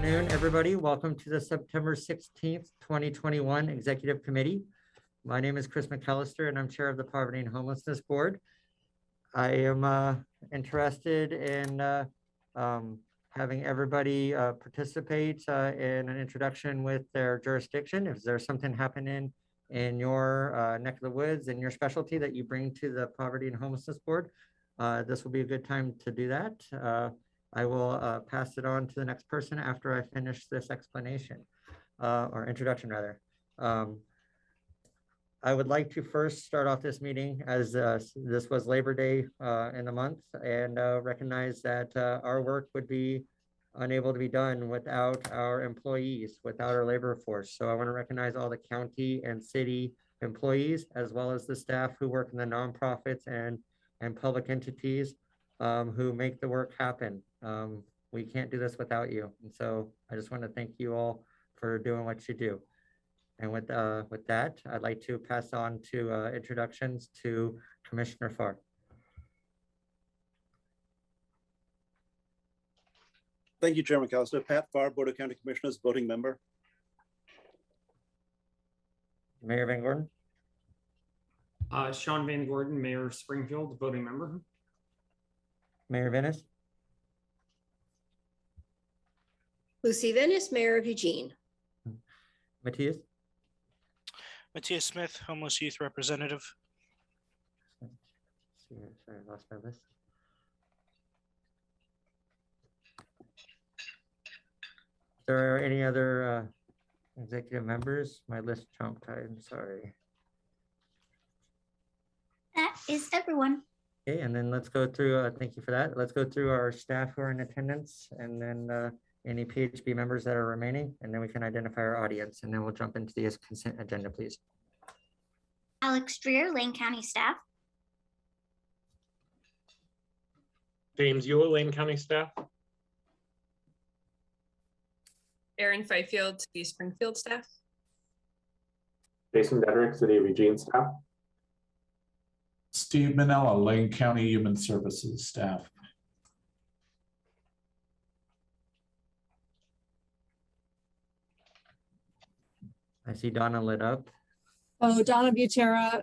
afternoon, everybody. Welcome to the September 16th, 2021 Executive Committee. My name is Chris McAllister, and I'm chair of the Poverty and Homelessness Board. I am interested in having everybody participate in an introduction with their jurisdiction. If there's something happening in your neck of the woods and your specialty that you bring to the Poverty and Homelessness Board, this will be a good time to do that. I will pass it on to the next person after I finish this explanation or introduction rather. I would like to first start off this meeting as this was Labor Day in the month and recognize that our work would be unable to be done without our employees, without our labor force. So I want to recognize all the county and city employees, as well as the staff who work in the nonprofits and public entities who make the work happen. We can't do this without you. And so I just want to thank you all for doing what you do. And with that, I'd like to pass on to introductions to Commissioner Farr. Thank you, Chairman McAllister. Pat Farr, Board of County Commissioners, voting member. Mayor Van Gordon. Sean Van Gordon, Mayor of Springfield, voting member. Mayor Venice. Lucy Venice, Mayor of Eugene. Matthias. Matthias Smith, Homeless Youth Representative. Sorry, I lost my list. If there are any other executive members? My list jumped, I'm sorry. That is everyone. Okay, and then let's go through, thank you for that. Let's go through our staff who are in attendance and then any PHB members that are remaining, and then we can identify our audience, and then we'll jump into the consent agenda, please. Alex Dreer, Lane County staff. James Ewell, Lane County staff. Erin Fifield, City of Springfield staff. Jason Dedrick, City of Eugene staff. Steve Manella, Lane County Human Services staff. I see Donna lit up. Oh, Donna Butera,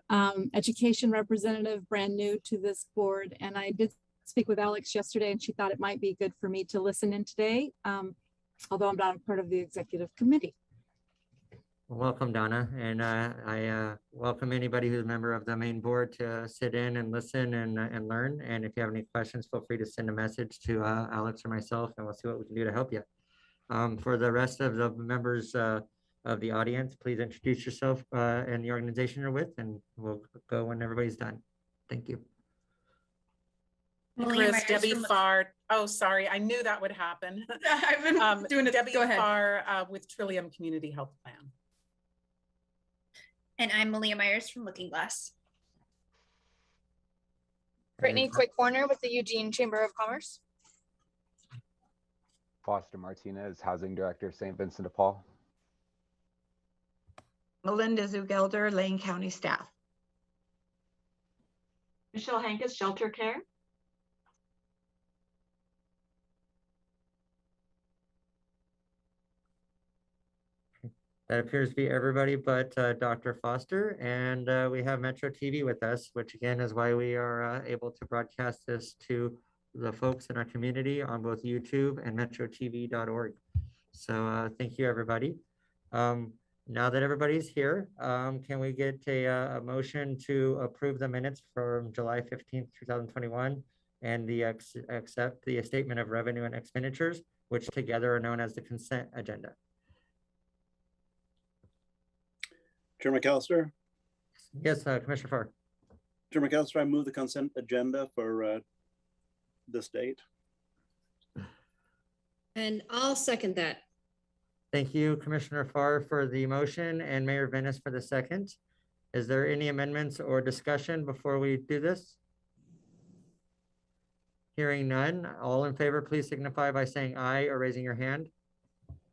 education representative, brand new to this board. And I did speak with Alex yesterday and she thought it might be good for me to listen in today, although I'm not a part of the executive committee. Welcome, Donna. And I welcome anybody who's a member of the main board to sit in and listen and learn. And if you have any questions, feel free to send a message to Alex or myself, and we'll see what we can do to help you. For the rest of the members of the audience, please introduce yourself and the organization you're with, and we'll go when everybody's done. Thank you. Chris, Debbie Farr. Oh, sorry. I knew that would happen. I've been doing it. Debbie Go ahead. Farr with Trillium Community Health Plan. And I'm Malia Myers from Looking Glass. Brittany Quick Corner with the Eugene Chamber of Commerce. Foster Martinez, Housing Director, St. Vincent de Paul. Melinda Zugelder, Lane County staff. Michelle Hankus, Shelter Care. That appears to be everybody but Dr. Foster, and we have Metro TV with us, which again is why we are able to broadcast this to the folks in our community on both YouTube and metrotv.org. So thank you, everybody. Now that everybody's here, can we get a motion to approve the minutes from July 15th, 2021 and accept the statement of revenue and expenditures, which together are known as the consent agenda? Chairman McAllister. Yes, Commissioner Farr. Chairman McAllister, I move the consent agenda for this date. And I'll second that. Thank you, Commissioner Farr, for the motion and Mayor Venice for the second. Is there any amendments or discussion before we do this? Hearing none, all in favor, please signify by saying aye or raising your hand.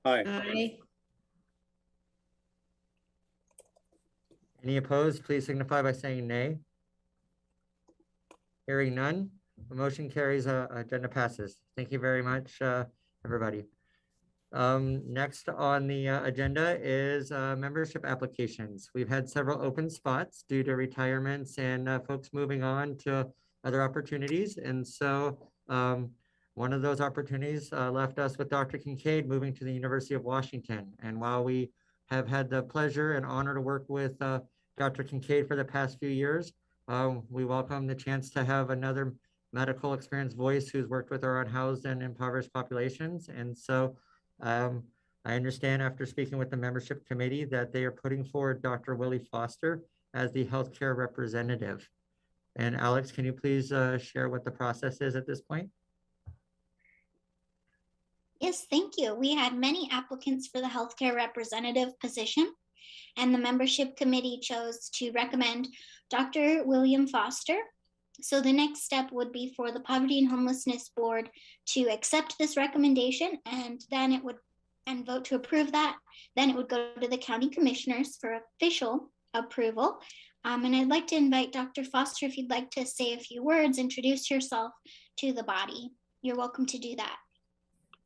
Aye. Aye. Any opposed, please signify by saying nay. Hearing none, the motion carries, agenda passes. Thank you very much, everybody. Next on the agenda is membership applications. We've had several open spots due to retirements and folks moving on to other opportunities. And so one of those opportunities left us with Dr. Kincaid moving to the University of Washington. And while we have had the pleasure and honor to work with Dr. Kincaid for the past few years, we welcome the chance to have another medical experienced voice who's worked with our unhoused and impoverished populations. And so I understand after speaking with the membership committee that they are putting forward Dr. Willie Foster as the healthcare representative. And Alex, can you please share what the process is at this point? Yes, thank you. We had many applicants for the healthcare representative position, and the membership committee chose to recommend Dr. William Foster. So the next step would be for the Poverty and Homelessness Board to accept this recommendation, and then it would vote to approve that. Then it would go to the county commissioners for official approval. And I'd like to invite Dr. Foster, if you'd like to say a few words, introduce yourself to the body. You're welcome to do that.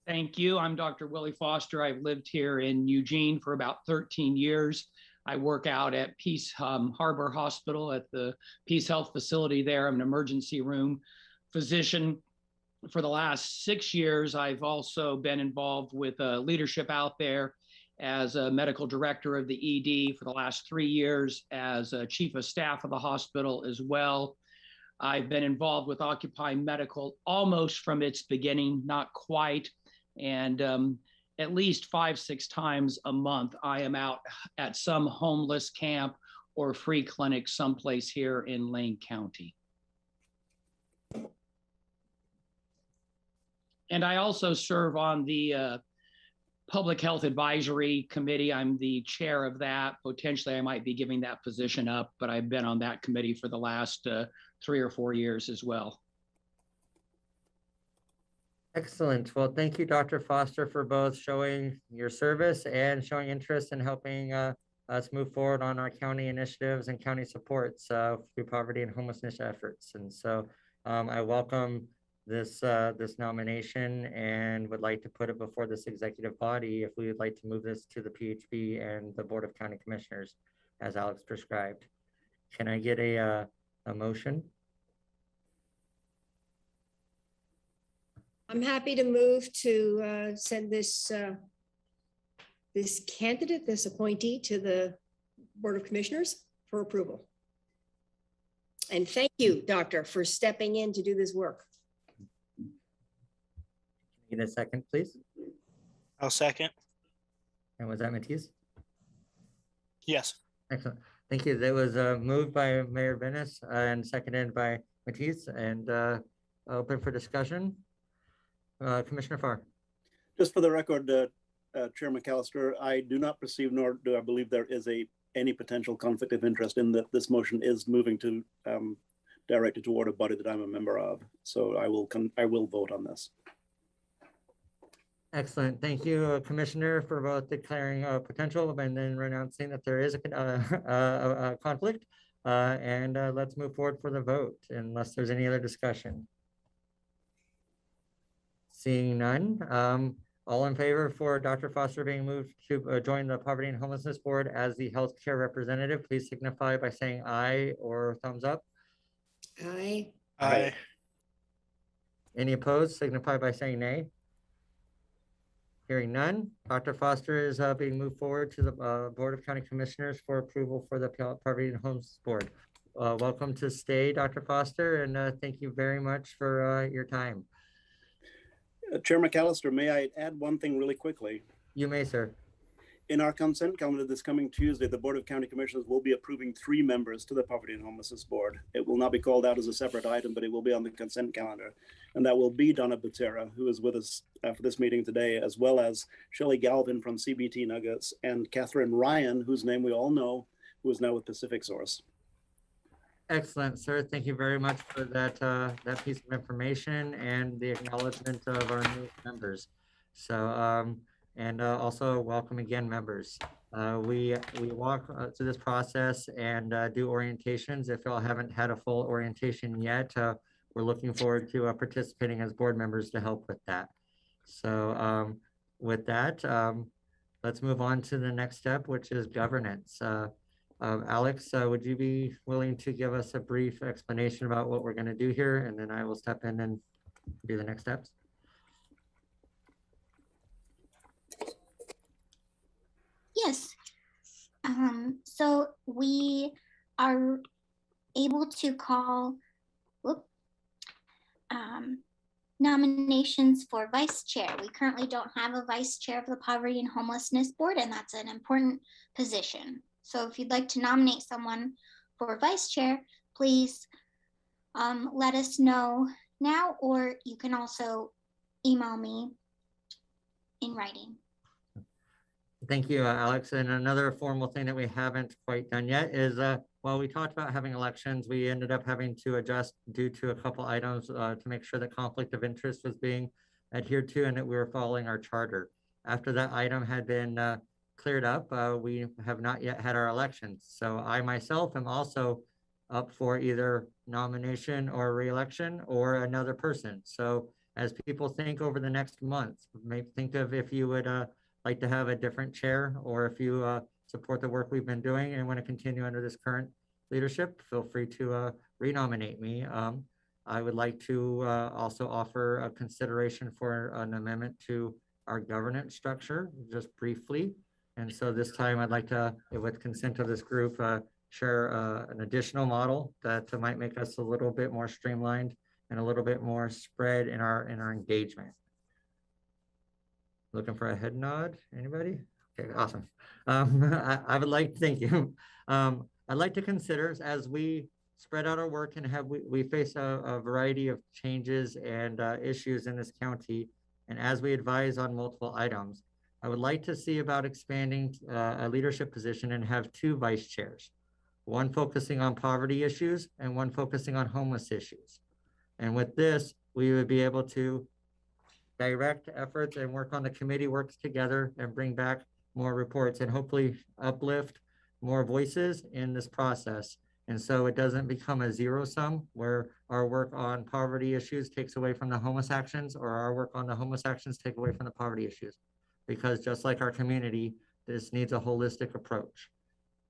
Thank you. I'm Dr. Willie Foster. I've lived here in Eugene for about 13 years. I work out at Peace Harbor Hospital at the Peace Health facility there. I'm an emergency room physician. For the last 6 years, I've also been involved with leadership out there as a medical director of the ED for the last 3 years, as a chief of staff of the hospital as well. I've been involved with Occupy Medical almost from its beginning, not quite. And at least 5-6 times a month, I am out at some homeless camp or free clinic someplace here in Lane County. And I also serve on the Public Health Advisory Committee. I'm the chair of that. Potentially, I might be giving that position up, but I've been on that committee for the last 3 or 4 years as well. Excellent. Well, thank you, Dr. Foster, for both showing your service and showing interest in helping us move forward on our county initiatives and county supports through poverty and homelessness efforts. And so I welcome this this nomination and would like to put it before this executive body if we would like to move this to the PHB and the Board of County Commissioners as Alex prescribed. Can I get a motion? I'm happy to move to send this this candidate, this appointee to the Board of Commissioners for approval. And thank you, Doctor, for stepping in to do this work. Get a second, please. I'll second. And was that Matisse? Yes. Excellent. Thank you. That was moved by Mayor Venice and seconded by Matisse and open for discussion. Commissioner Farr. Just for the record, Chair McAllister, I do not perceive nor do I believe there is any potential conflict of interest in that this motion is moving to directed toward a body that I'm a member of. So I will vote on this. Excellent. Thank you, Commissioner, for both declaring potential and then renouncing that there is a conflict. And let's move forward for the vote unless there's any other discussion. Seeing none, all in favor for Dr. Foster being moved to join the Poverty and Homelessness Board as the healthcare representative, please signify by saying aye or thumbs up. Aye. Aye. Any opposed, signify by saying nay. Hearing none, Dr. Foster is being moved forward to the Board of County Commissioners for approval for the Poverty and Homelessness Board. Welcome to stay, Dr. Foster, and thank you very much for your time. Chair McAllister, may I add one thing really quickly? You may, sir. In our consent calendar this coming Tuesday, the Board of County Commissioners will be approving 3 members to the Poverty and Homelessness Board. It will not be called out as a separate item, but it will be on the consent calendar. And that will be Donna Butera, who is with us for this meeting today, as well as Shelley Galvin from CBT Nuggets and Catherine Ryan, whose name we all know, who is now with Pacific Source. Excellent, sir. Thank you very much for that that piece of information and the acknowledgement of our new members. So, and also welcome again, members. We walk through this process and do orientations. If y'all haven't had a full orientation yet, we're looking forward to participating as board members to help with that. So with that, let's move on to the next step, which is governance. Alex, would you be willing to give us a brief explanation about what we're going to do here? And then I will step in and do the next steps. Yes. So we are able to call nominations for vice chair. We currently don't have a vice chair of the Poverty and Homelessness Board, and that's an important position. So if you'd like to nominate someone for vice chair, please let us know now, or you can also email me in writing. Thank you, Alex. And another formal thing that we haven't quite done yet is, while we talked about having elections, we ended up having to adjust due to a couple items to make sure that conflict of interest was being adhered to and that we were following our charter. After that item had been cleared up, we have not yet had our elections. So I myself am also up for either nomination or re-election or another person. So as people think over the next month, maybe think of if you would like to have a different chair, or if you support the work we've been doing and want to continue under this current leadership, feel free to renominate me. I would like to also offer a consideration for an amendment to our governance structure, just briefly. And so this time I'd like to, with consent of this group, share an additional model that might make us a little bit more streamlined and a little bit more spread in our engagement. Looking for a head nod, anybody? Okay, awesome. I would like, thank you. I'd like to consider, as we spread out our work and we face a variety of changes and issues in this county, and as we advise on multiple items, I would like to see about expanding a leadership position and have two vice chairs, one focusing on poverty issues and one focusing on homeless issues. And with this, we would be able to direct efforts and work on the committee works together and bring back more reports and hopefully uplift more voices in this process. And so it doesn't become a zero sum where our work on poverty issues takes away from the homeless actions, or our work on the homeless actions take away from the poverty issues. Because just like our community, this needs a holistic approach.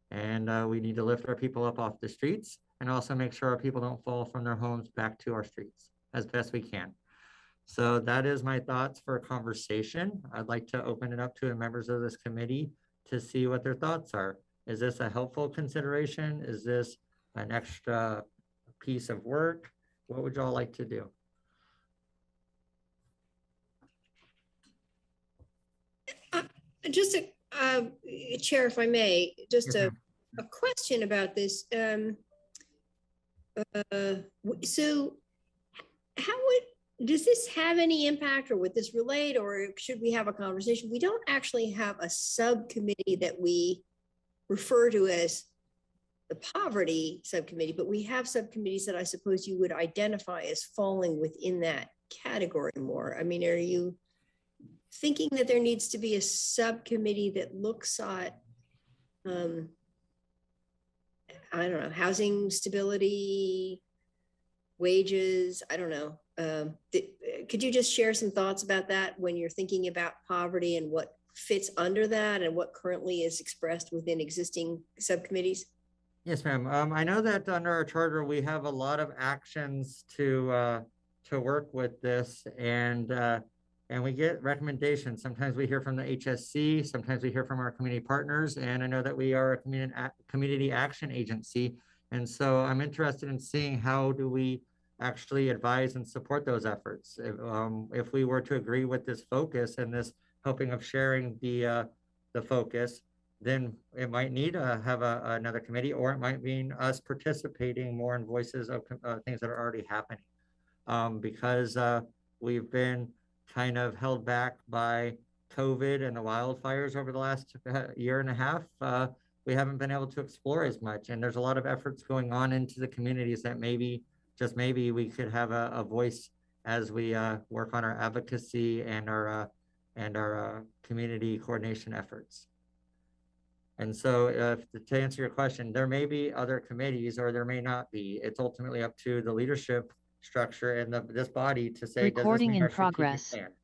And we need to lift our people up off the streets and also make sure our people don't fall from their homes back to our streets as best we can. So that is my thoughts for a conversation. I'd like to open it up to the members of this committee to see what their thoughts are. Is this a helpful consideration? Is this an extra piece of work? What would y'all like to do? Just Chair, if I may, just a question about this. So how does this have any impact, or would this relate, or should we have a conversation? We don't actually have a subcommittee that we refer to as the poverty subcommittee, but we have subcommittees that I suppose you would identify as falling within that category more. I mean, are you thinking that there needs to be a subcommittee that looks at, I don't know, housing stability, wages? I don't know. Could you just share some thoughts about that when you're thinking about poverty and what fits under that and what currently is expressed within existing subcommittees? Yes, ma'am. I know that under our charter, we have a lot of actions to work with this, and we get recommendations. Sometimes we hear from the HSC, sometimes we hear from our community partners, and I know that we are a community action agency. And so I'm interested in seeing how do we actually advise and support those efforts. If we were to agree with this focus and this helping of sharing the focus, then it might need to have another committee, or it might mean us participating more in voices of things that are already happening. Because we've been kind of held back by COVID and the wildfires over the last year and a half. We haven't been able to explore as much, and there's a lot of efforts going on into the communities that maybe, just maybe, we could have a voice as we work on our advocacy and our community coordination efforts. And so to answer your question, there may be other committees or there may not be. It's ultimately up to the leadership structure and this body to say, recording does this meet in our progress. strategic plan?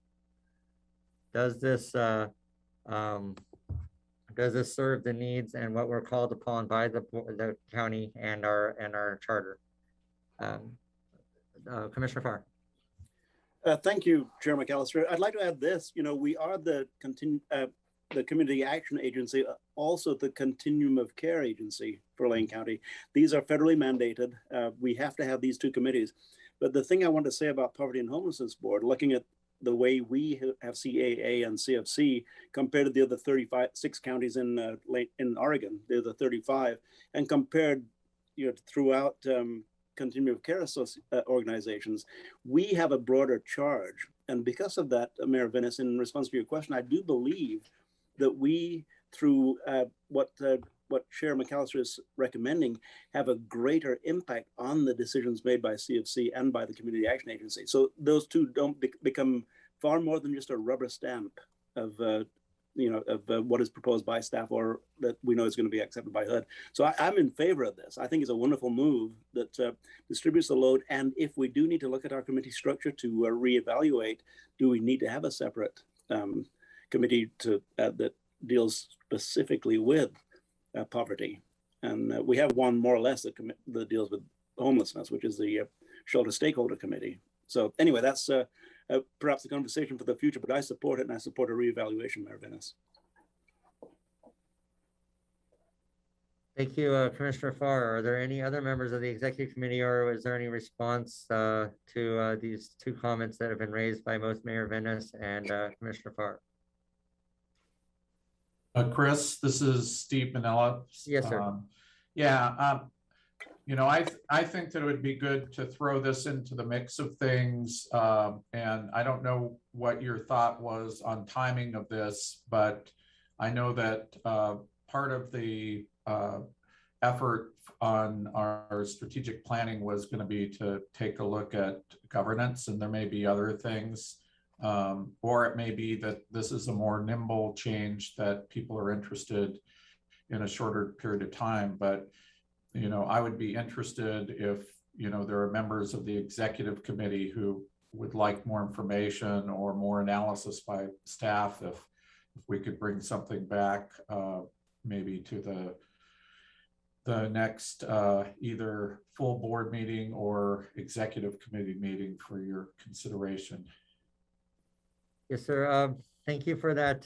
does this serve the needs and what we're called upon by the county and our charter? Commissioner Farr. Thank you, Chair McAllister. I'd like to add this. You know, we are the Community Action Agency, also the Continuum of Care Agency for Lane County. These are federally mandated. We have to have these two committees. But the thing I want to say about Poverty and Homelessness Board, looking at the way we have CAA and CFC compared to the other 36 counties in Oregon, they're the 35, and compared, you know, throughout Continuum of Care organizations, we have a broader charge. And because of that, Mayor Venus, in response to your question, I do believe that we, through what Chair McAllister is recommending, have a greater impact on the decisions made by CFC and by the Community Action Agency. So those two don't become far more than just a rubber stamp of what is proposed by staff or that we know is going to be accepted by HUD. So I'm in favor of this. I think it's a wonderful move that distributes the load. And if we do need to look at our committee structure to reevaluate, do we need to have a separate committee that deals specifically with poverty? And we have one more or less that deals with homelessness, which is the Shelter Stakeholder Committee. So anyway, that's perhaps a conversation for the future, but I support it, and I support a reevaluation, Mayor Venus. Thank you, Commissioner Farr. Are there any other members of the executive committee, or is there any response to these two comments that have been raised by both Mayor Venus and Commissioner Farr? Chris, this is Steve Manella. Yes, sir. You know, I think that it would be good to throw this into the mix of things. And I don't know what your thought was on timing of this, but I know that part of the effort on our strategic planning was going to be to take a look at governance, and there may be other things. Or it may be that this is a more nimble change that people are interested in a shorter period of time. But, you know, I would be interested if, you know, there are members of the executive committee who would like more information or more analysis by staff, if we could bring something back maybe to the next either full board meeting or executive committee meeting for your consideration. Yes, sir. Thank you for that,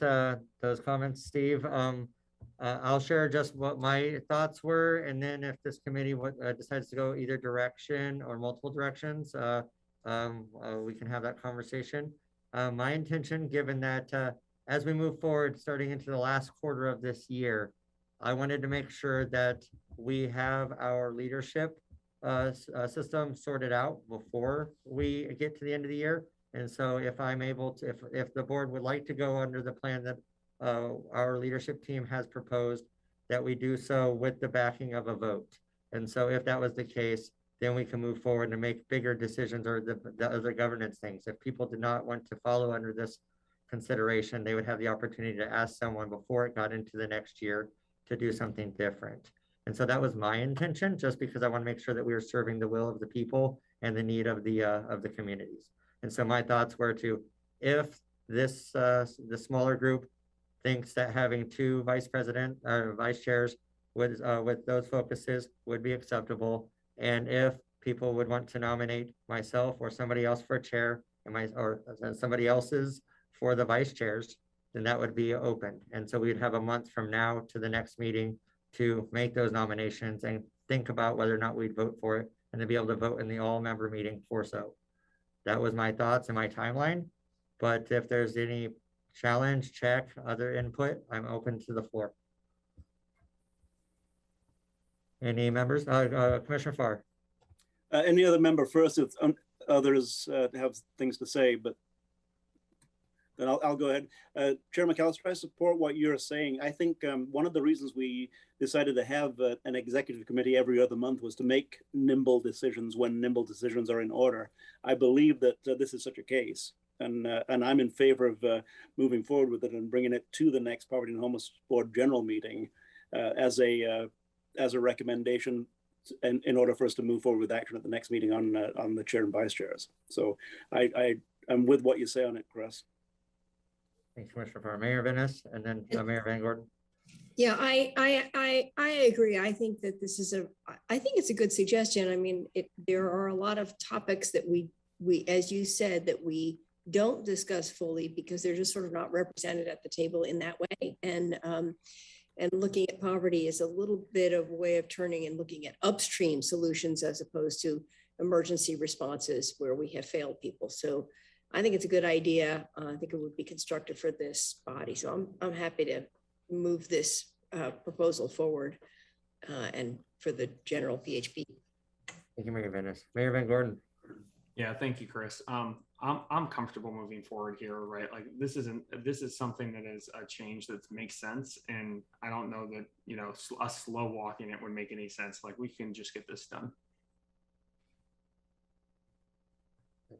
those comments, Steve. I'll share just what my thoughts were, and then if this committee decides to go either direction or multiple directions, we can have that conversation. My intention, given that as we move forward, starting into the last quarter of this year, I wanted to make sure that we have our leadership system sorted out before we get to the end of the year. And so if I'm able to, if the board would like to go under the plan that our leadership team has proposed, that we do so with the backing of a vote. And so if that was the case, then we can move forward and make bigger decisions or the other governance things. If people did not want to follow under this consideration, they would have the opportunity to ask someone before it got into the next year to do something different. And so that was my intention, just because I want to make sure that we are serving the will of the people and the need of the communities. And so my thoughts were to, if this the smaller group thinks that having two vice president or vice chairs with those focuses would be acceptable, and if people would want to nominate myself or somebody else for chair or somebody else's for the vice chairs, then that would be open. And so we'd have a month from now to the next meeting to make those nominations and think about whether or not we'd vote for it, and to be able to vote in the all-member meeting for so. That was my thoughts and my timeline. But if there's any challenge, check, other input, I'm open to the floor. Any members? Commissioner Farr. Any other member first, if others have things to say, but then I'll go ahead. Chair McAllister, I support what you're saying. I think one of the reasons we decided to have an executive committee every other month was to make nimble decisions when nimble decisions are in order. I believe that this is such a case, and I'm in favor of moving forward with it and bringing it to the next Poverty and Homeless Board general meeting as a recommendation in order for us to move forward with action at the next meeting on the chair and vice chairs. So I'm with what you say on it, Chris. Thanks, Commissioner Farr. Mayor Venice, and then Mayor Van Gordon. Yeah, I agree. I think that this is I think it's a good suggestion. I mean, there are a lot of topics that we, as you said, that we don't discuss fully because they're just sort of not represented at the table in that way. And looking at poverty is a little bit of a way of turning and looking at upstream solutions as opposed to emergency responses where we have failed people. So I think it's a good idea. I think it would be constructive for this body. So I'm happy to move this proposal forward and for the general PHP. Thank you, Mayor Venice. Mayor Van Gordon. Yeah, thank you, Chris. I'm comfortable moving forward here, right? Like this is something that is a change that makes sense, and I don't know that us slow walking it would make any sense. Like we can just get this done.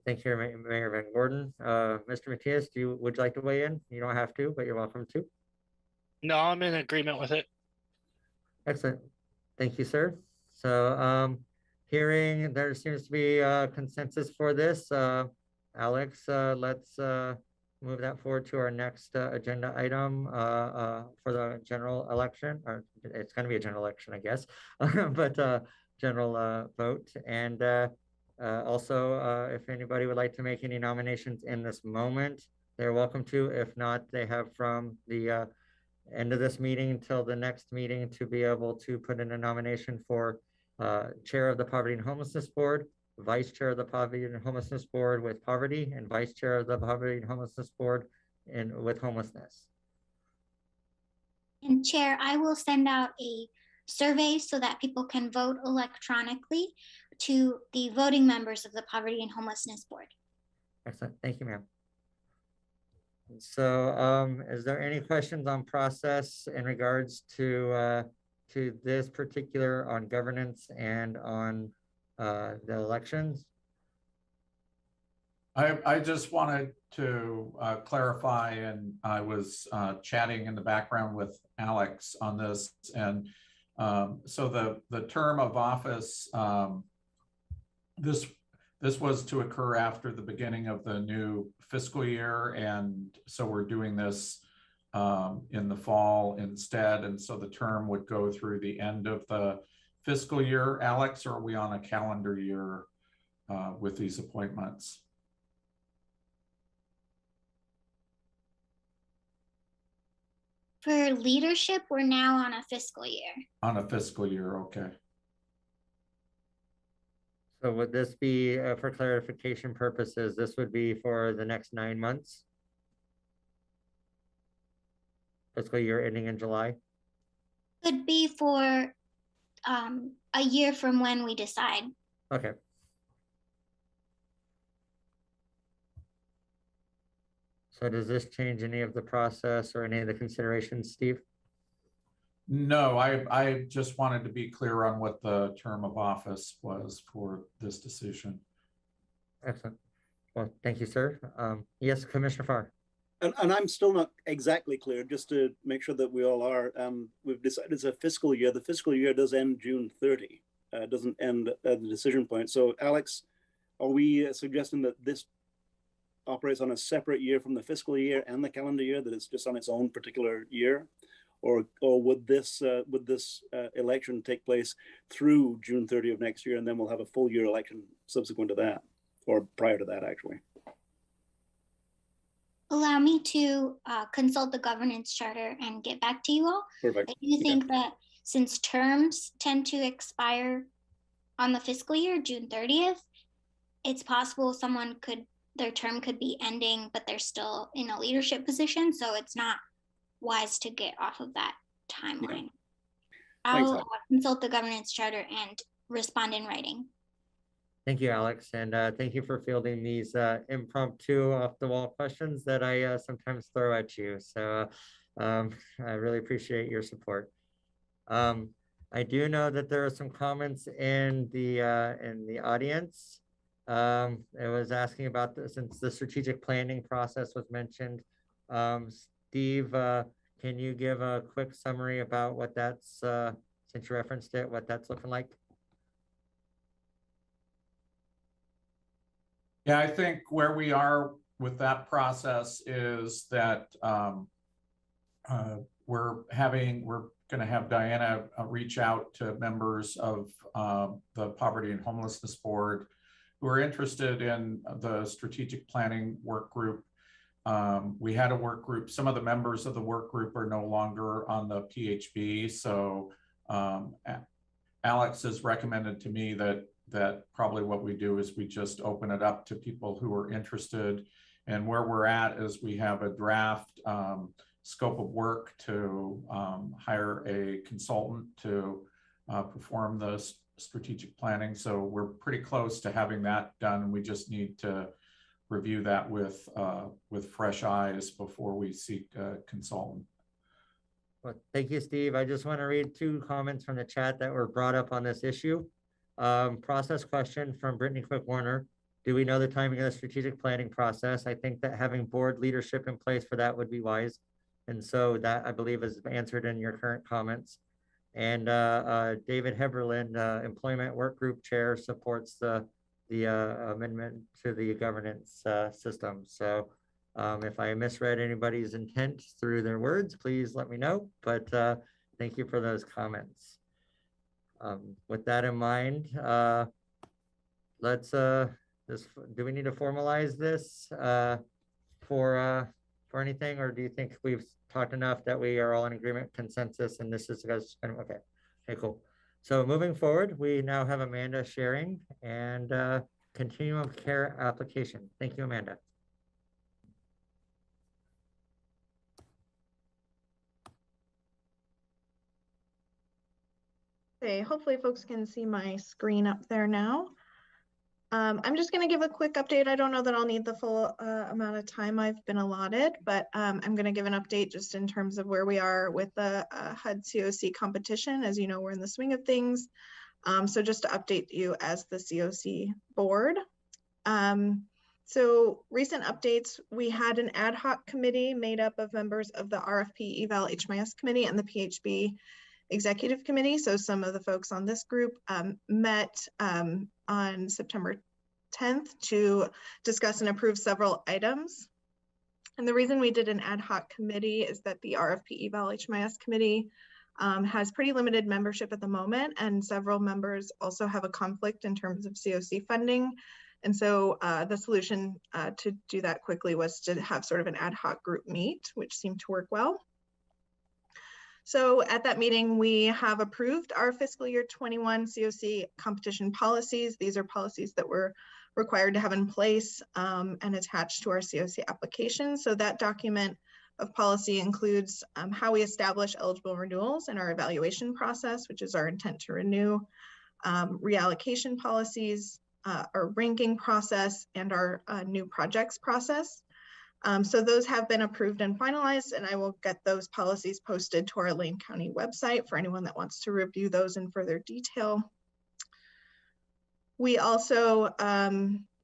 Thank you, Mayor Van Gordon. Mr. Matias, would you like to weigh in? You don't have to, but you're welcome to. No, I'm in agreement with it. Excellent. Thank you, sir. So hearing there seems to be consensus for this. Alex, let's move that forward to our next agenda item for the general election, or it's going to be a general election, I guess, but general vote. And also, if anybody would like to make any nominations in this moment, they're welcome to. If not, they have from the end of this meeting until the next meeting to be able to put in a nomination for Chair of the Poverty and Homelessness Board, Vice Chair of the Poverty and Homelessness Board with Poverty, and Vice Chair of the Poverty and Homelessness Board with Homelessness. And Chair, I will send out a survey so that people can vote electronically to the voting members of the Poverty and Homelessness Board. Excellent. Thank you, ma'am. So is there any questions on process in regards to this particular on governance and on the elections? I just wanted to clarify, and I was chatting in the background with Alex on this, and so the term of office, this was to occur after the beginning of the new fiscal year, and so we're doing this in the fall instead, and so the term would go through the end of the fiscal year. Alex, or are we on a calendar year with these appointments? For leadership, we're now on a fiscal year. On a fiscal year, okay. So would this be, for clarification purposes, this would be for the next 9 months? Fiscal year ending in July? Could be for a year from when we decide. Okay. So does this change any of the process or any of the considerations, Steve? No, I just wanted to be clear on what the term of office was for this decision. Excellent. Well, thank you, sir. Yes, Commissioner Farr. And I'm still not exactly clear, just to make sure that we all are. We've decided it's a fiscal year. The fiscal year does end June 30. It doesn't end at the decision point. So Alex, are we suggesting that this operates on a separate year from the fiscal year and the calendar year, that it's just on its own particular year? Or would this election take place through June 30 of next year, and then we'll have a full year election subsequent to that, or prior to that, actually? Allow me to consult the governance charter and get back to you all. Perfect. I do think that since terms tend to expire on the fiscal year, June 30th, it's possible their term could be ending, but they're still in a leadership position. So it's not wise to get off of that timeline. I'll consult the governance charter and respond in writing. Thank you, Alex. And thank you for fielding these impromptu off the wall questions that I sometimes throw at you. So I really appreciate your support. I do know that there are some comments in the audience. It was asking about since the strategic planning process was mentioned. Steve, can you give a quick summary about what that's, since you referenced it, what that's looking like? Yeah, I think where we are with that process is that we're going to have Diana reach out to members of the Poverty and Homelessness Board who are interested in the strategic planning work group. We had a work group. Some of the members of the work group are no longer on the PHB. So Alex has recommended to me that probably what we do is we just open it up to people who are interested. And where we're at is we have a draft scope of work to hire a consultant to perform the strategic planning. So we're pretty close to having that done. We just need to review that with fresh eyes before we seek a consultant. Well, thank you, Steve. I just want to read 2 comments from the chat that were brought up on this issue. Process question from Brittany Quick Warner. Do we know the timing of the strategic planning process? I think that having board leadership in place for that would be wise. And so that, I believe, is answered in your current comments. And David Heberlin, Employment Work Group Chair, supports the amendment to the governance system. So if I misread anybody's intent through their words, please let me know. But thank you for those comments. With that in mind, let's do we need to formalize this for anything, or do you think we've talked enough that we are all in agreement, consensus, and this is kind of okay? Okay, cool. So moving forward, we now have Amanda sharing and continuum of care application. Thank you, Amanda. Okay, hopefully folks can see my screen up there now. I'm just going to give a quick update. I don't know that I'll need the full amount of time I've been allotted, but I'm going to give an update just in terms of where we are with the HUD COC competition. As you know, we're in the swing of things. So just to update you as the COC board. So recent updates, we had an ad hoc committee made up of members of the RFP Eval HMIS committee and the PHB executive committee. So some of the folks on this group met on September 10th to discuss and approve several items. And the reason we did an ad hoc committee is that the RFP Eval HMIS committee has pretty limited membership at the moment, and several members also have a conflict in terms of COC funding. And so the solution to do that quickly was to have sort of an ad hoc group meet, which seemed to work well. So at that meeting, we have approved our fiscal year 21 COC competition policies. These are policies that we're required to have in place and attached to our COC application. So that document of policy includes how we establish eligible renewals in our evaluation process, which is our intent to renew, reallocation policies, our ranking process, and our new projects process. So those have been approved and finalized, and I will get those policies posted to our Lane County website for anyone that wants to review those in further detail. We also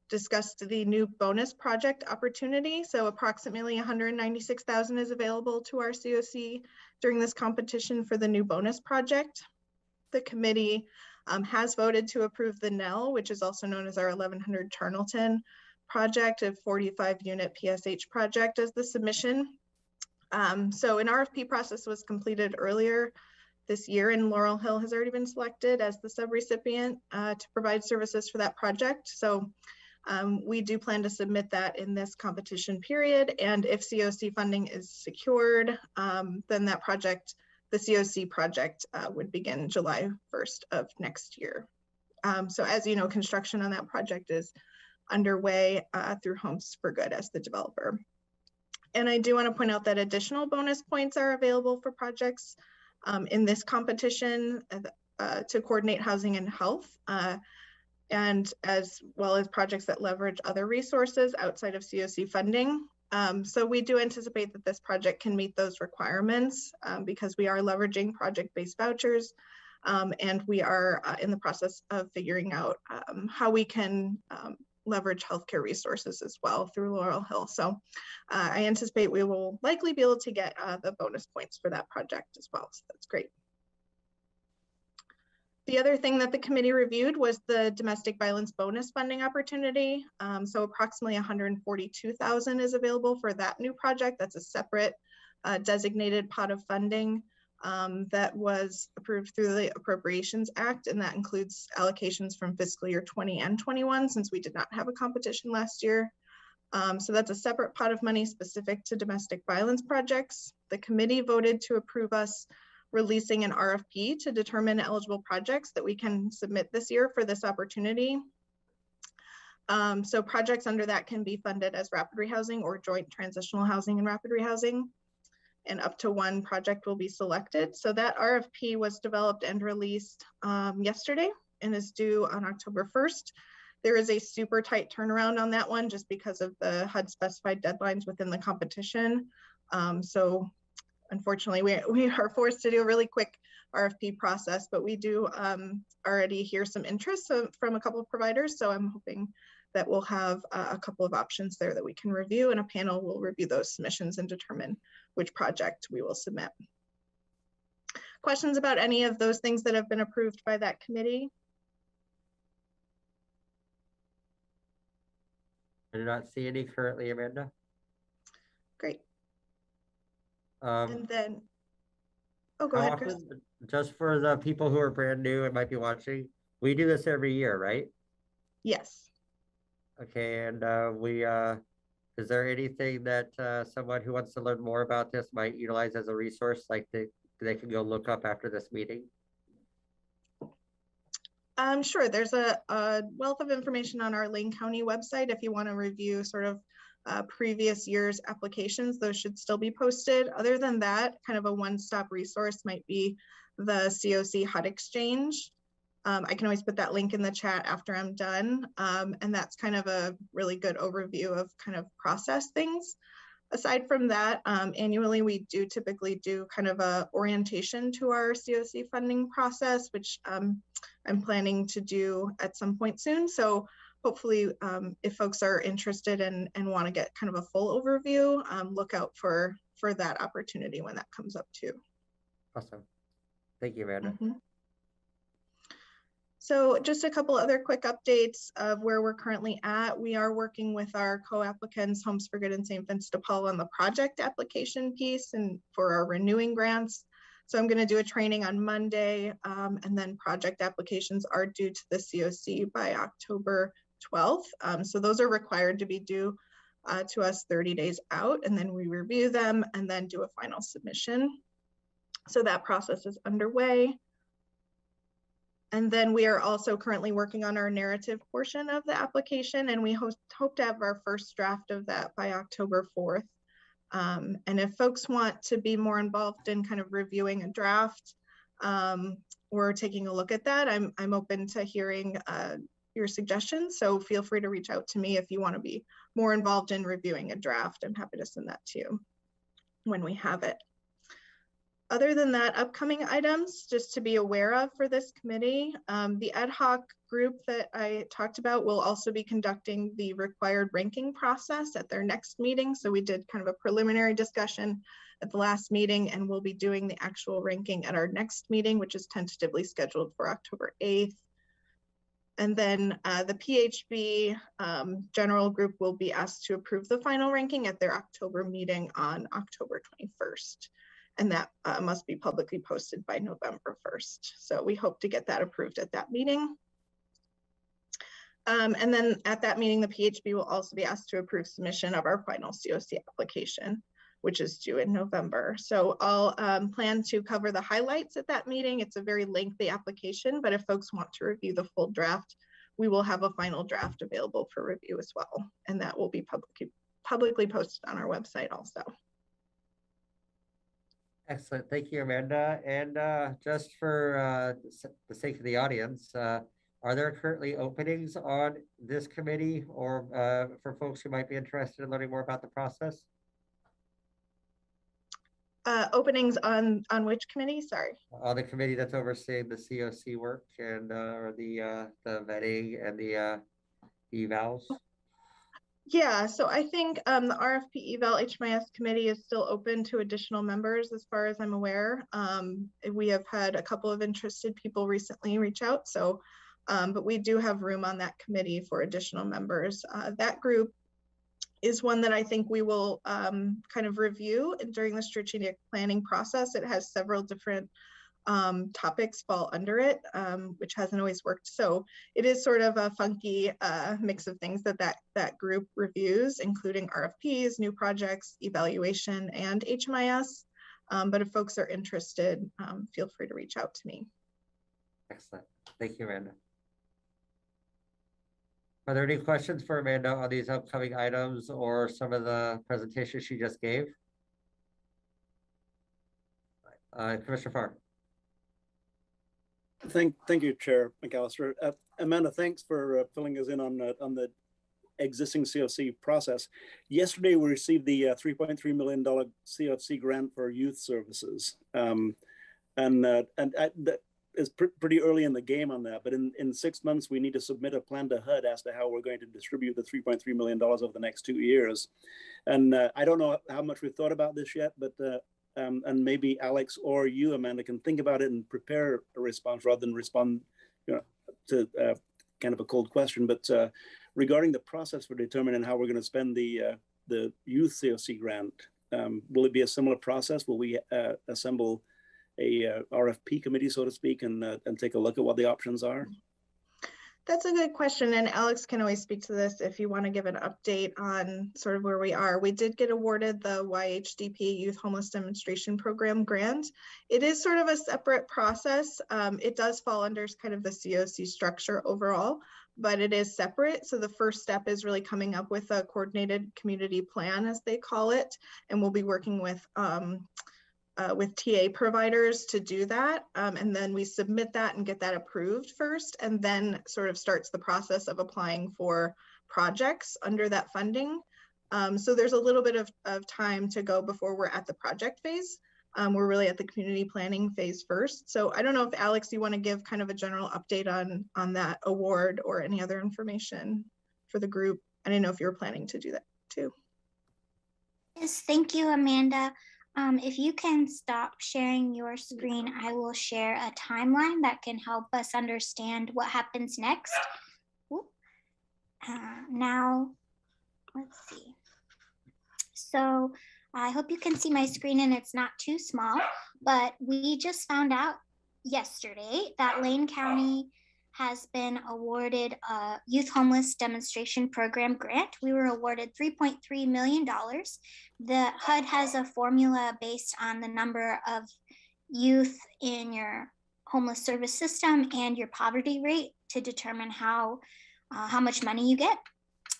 discussed the new bonus project opportunity. So approximately 196,000 is available to our COC during this competition for the new bonus project. The committee has voted to approve the NEL, which is also known as our 1100 Charnelton project, a 45 unit PSH project, as the submission. So an RFP process was completed earlier this year, and Laurel Hill has already been selected as the subrecipient to provide services for that project. So we do plan to submit that in this competition period. And if COC funding is secured, then that project, the COC project, would begin July 1st of next year. So as you know, construction on that project is underway through Homes for Good as the developer. And I do want to point out that additional bonus points are available for projects in this competition to coordinate housing and health, and as well as projects that leverage other resources outside of COC funding. So we do anticipate that this project can meet those requirements because we are leveraging project-based vouchers, and we are in the process of figuring out how we can leverage healthcare resources as well through Laurel Hill. So I anticipate we will likely be able to get the bonus points for that project as well. So that's great. The other thing that the committee reviewed was the domestic violence bonus funding opportunity. So approximately 142,000 is available for that new project. That's a separate designated pot of funding that was approved through the Appropriations Act, and that includes allocations from fiscal year 20 and 21, since we did not have a competition last year. So that's a separate pot of money specific to domestic violence projects. The committee voted to approve us releasing an RFP to determine eligible projects that we can submit this year for this opportunity. So projects under that can be funded as rapid rehousing or joint transitional housing and rapid rehousing, and up to one project will be selected. So that RFP was developed and released yesterday and is due on October 1st. There is a super tight turnaround on that one just because of the HUD specified deadlines within the competition. So unfortunately, we are forced to do a really quick RFP process, but we do already hear some interest from a couple of providers. So I'm hoping that we'll have a couple of options there that we can review, and a panel will review those submissions and determine which project we will submit. Questions about any of those things that have been approved by that committee? I do not see any currently, Amanda. Great. And then, oh, go how ahead, Chris. often, just for the people who are brand new and might be watching, we do this every year, right? Yes. Okay, and is there anything that someone who wants to learn more about this might utilize as a resource, like they can go look up after this meeting? Sure, there's a wealth of information on our Lane County website if you want to review sort of previous year's applications. Those should still be posted. Other than that, kind of a one-stop resource might be the COC HUD Exchange. I can always put that link in the chat after I'm done. And that's kind of a really good overview of kind of process things. Aside from that, annually, we do typically do kind of a orientation to our COC funding process, which I'm planning to do at some point soon. So hopefully, if folks are interested and want to get kind of a full overview, look out for that opportunity when that comes up too. Awesome. Thank you, Amanda. Mm-hmm. So just a couple other quick updates of where we're currently at. We are working with our co-applicants, Homes for Good and St. Vincent de Paul, on the project application piece and for our renewing grants. So I'm going to do a training on Monday, and then project applications are due to the COC by October 12th. So those are required to be due to us 30 days out, and then we review them and then do a final submission. So that process is underway. And then we are also currently working on our narrative portion of the application, and we hope to have our first draft of that by October 4th. And if folks want to be more involved in kind of reviewing a draft or taking a look at that, I'm open to hearing your suggestions. So feel free to reach out to me if you want to be more involved in reviewing a draft. I'm happy to send that to you when we have it. Other than that, upcoming items just to be aware of for this committee, the ad hoc group that I talked about will also be conducting the required ranking process at their next meeting. So we did kind of a preliminary discussion at the last meeting, and we'll be doing the actual ranking at our next meeting, which is tentatively scheduled for October 8th. And then the PHB general group will be asked to approve the final ranking at their October meeting on October 21st. And that must be publicly posted by November 1st. So we hope to get that approved at that meeting. And then at that meeting, the PHB will also be asked to approve submission of our final COC application, which is due in November. So I'll plan to cover the highlights at that meeting. It's a very lengthy application, but if folks want to review the full draft, we will have a final draft available for review as well. And that will be publicly posted on our website also. Excellent. Thank you, Amanda. And just for the sake of the audience, are there currently openings on this committee or for folks who might be interested in learning more about the process? Openings on which committee? Sorry. On the committee that's overseeing the COC work and or the vetting and the evals. Yeah, so I think the RFP eval HMIS committee is still open to additional members as far as I'm aware. We have had a couple of interested people recently reach out, so but we do have room on that committee for additional members. That group is one that I think we will kind of review during the strategic planning process. It has several different topics fall under it, which hasn't always worked. So it is sort of a funky mix of things that group reviews, including RFPs, new projects, evaluation, and HMIS. But if folks are interested, feel free to reach out to me. Excellent. Thank you, Amanda. Are there any questions for Amanda on these upcoming items or some of the presentations she just gave? Commissioner Farr. Thank you, Chair McAllister. Amanda, thanks for filling us in on the existing COC process. Yesterday, we received the $3.3 million COC grant for youth services. That is pretty early in the game on that, but in 6 months, we need to submit a plan to HUD as to how we're going to distribute the $3.3 million over the next 2 years. And I don't know how much we've thought about this yet, but and maybe Alex or you, Amanda, can think about it and prepare a response rather than respond to kind of a cold question. But regarding the process for determining how we're going to spend the youth COC grant, will it be a similar process? Will we assemble a RFP committee, so to speak, and take a look at what the options are? That's a good question, and Alex can always speak to this if you want to give an update on sort of where we are. We did get awarded the YHDP Youth Homeless Demonstration Program grant. It is sort of a separate process. It does fall under kind of the COC structure overall, but it is separate. So the first step is really coming up with a coordinated community plan, as they call it, and we'll be working with TA providers to do that. And then we submit that and get that approved first, and then sort of starts the process of applying for projects under that funding. So there's a little bit of time to go before we're at the project phase. We're really at the community planning phase first. So I don't know if Alex, you want to give kind of a general update on that award or any other information for the group. I didn't know if you were planning to do that too. Yes, thank you, Amanda. If you can stop sharing your screen, I will share a timeline that can help us understand what happens next. Now, let's see. So I hope you can see my screen and it's not too small, but we just found out yesterday that Lane County has been awarded a Youth Homeless Demonstration Program grant. We were awarded $3.3 million. The HUD has a formula based on the number of youth in your homeless service system and your poverty rate to determine how much money you get.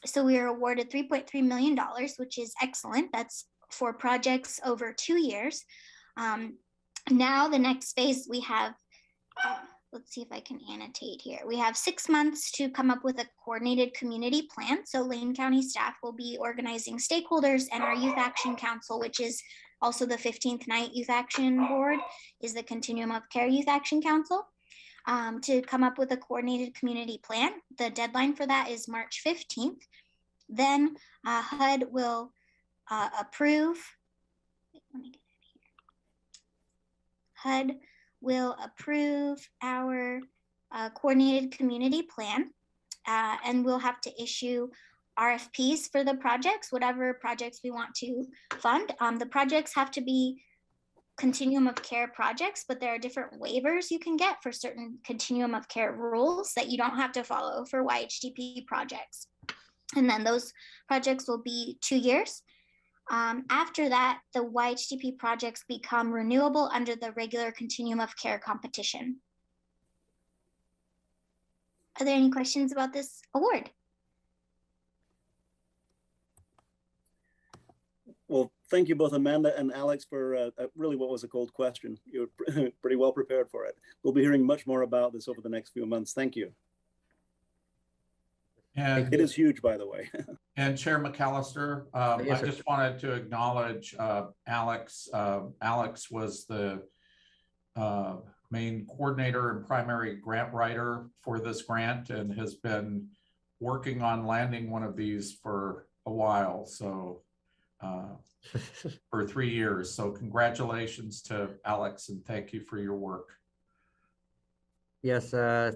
So we were awarded $3.3 million, which is excellent. That's for projects over 2 years. Now the next phase we have, let's see if I can annotate here. We have 6 months to come up with a coordinated community plan. So Lane County staff will be organizing stakeholders, and our Youth Action Council, which is also the 15th Night Youth Action Board, is the Continuum of Care Youth Action Council, to come up with a coordinated community plan. The deadline for that is March 15th. Then HUD will approve. Let me get it here. HUD will approve our coordinated community plan, and we'll have to issue RFPs for the projects, whatever projects we want to fund. The projects have to be continuum of care projects, but there are different waivers you can get for certain continuum of care rules that you don't have to follow for YHDP projects. And then those projects will be 2 years. After that, the YHDP projects become renewable under the regular continuum of care competition. Are there any questions about this award? Well, thank you both, Amanda and Alex, for really what was a cold question. You were pretty well prepared for it. We'll be hearing much more about this over the next few months. Thank you. And it is huge, by the way. And Chair McAllister, Yes, I just wanted to acknowledge Alex. Alex was the main coordinator and primary grant writer for this grant and has been working on landing one of these for a while, so for 3 years. So congratulations to Alex and thank you for your work. Yes,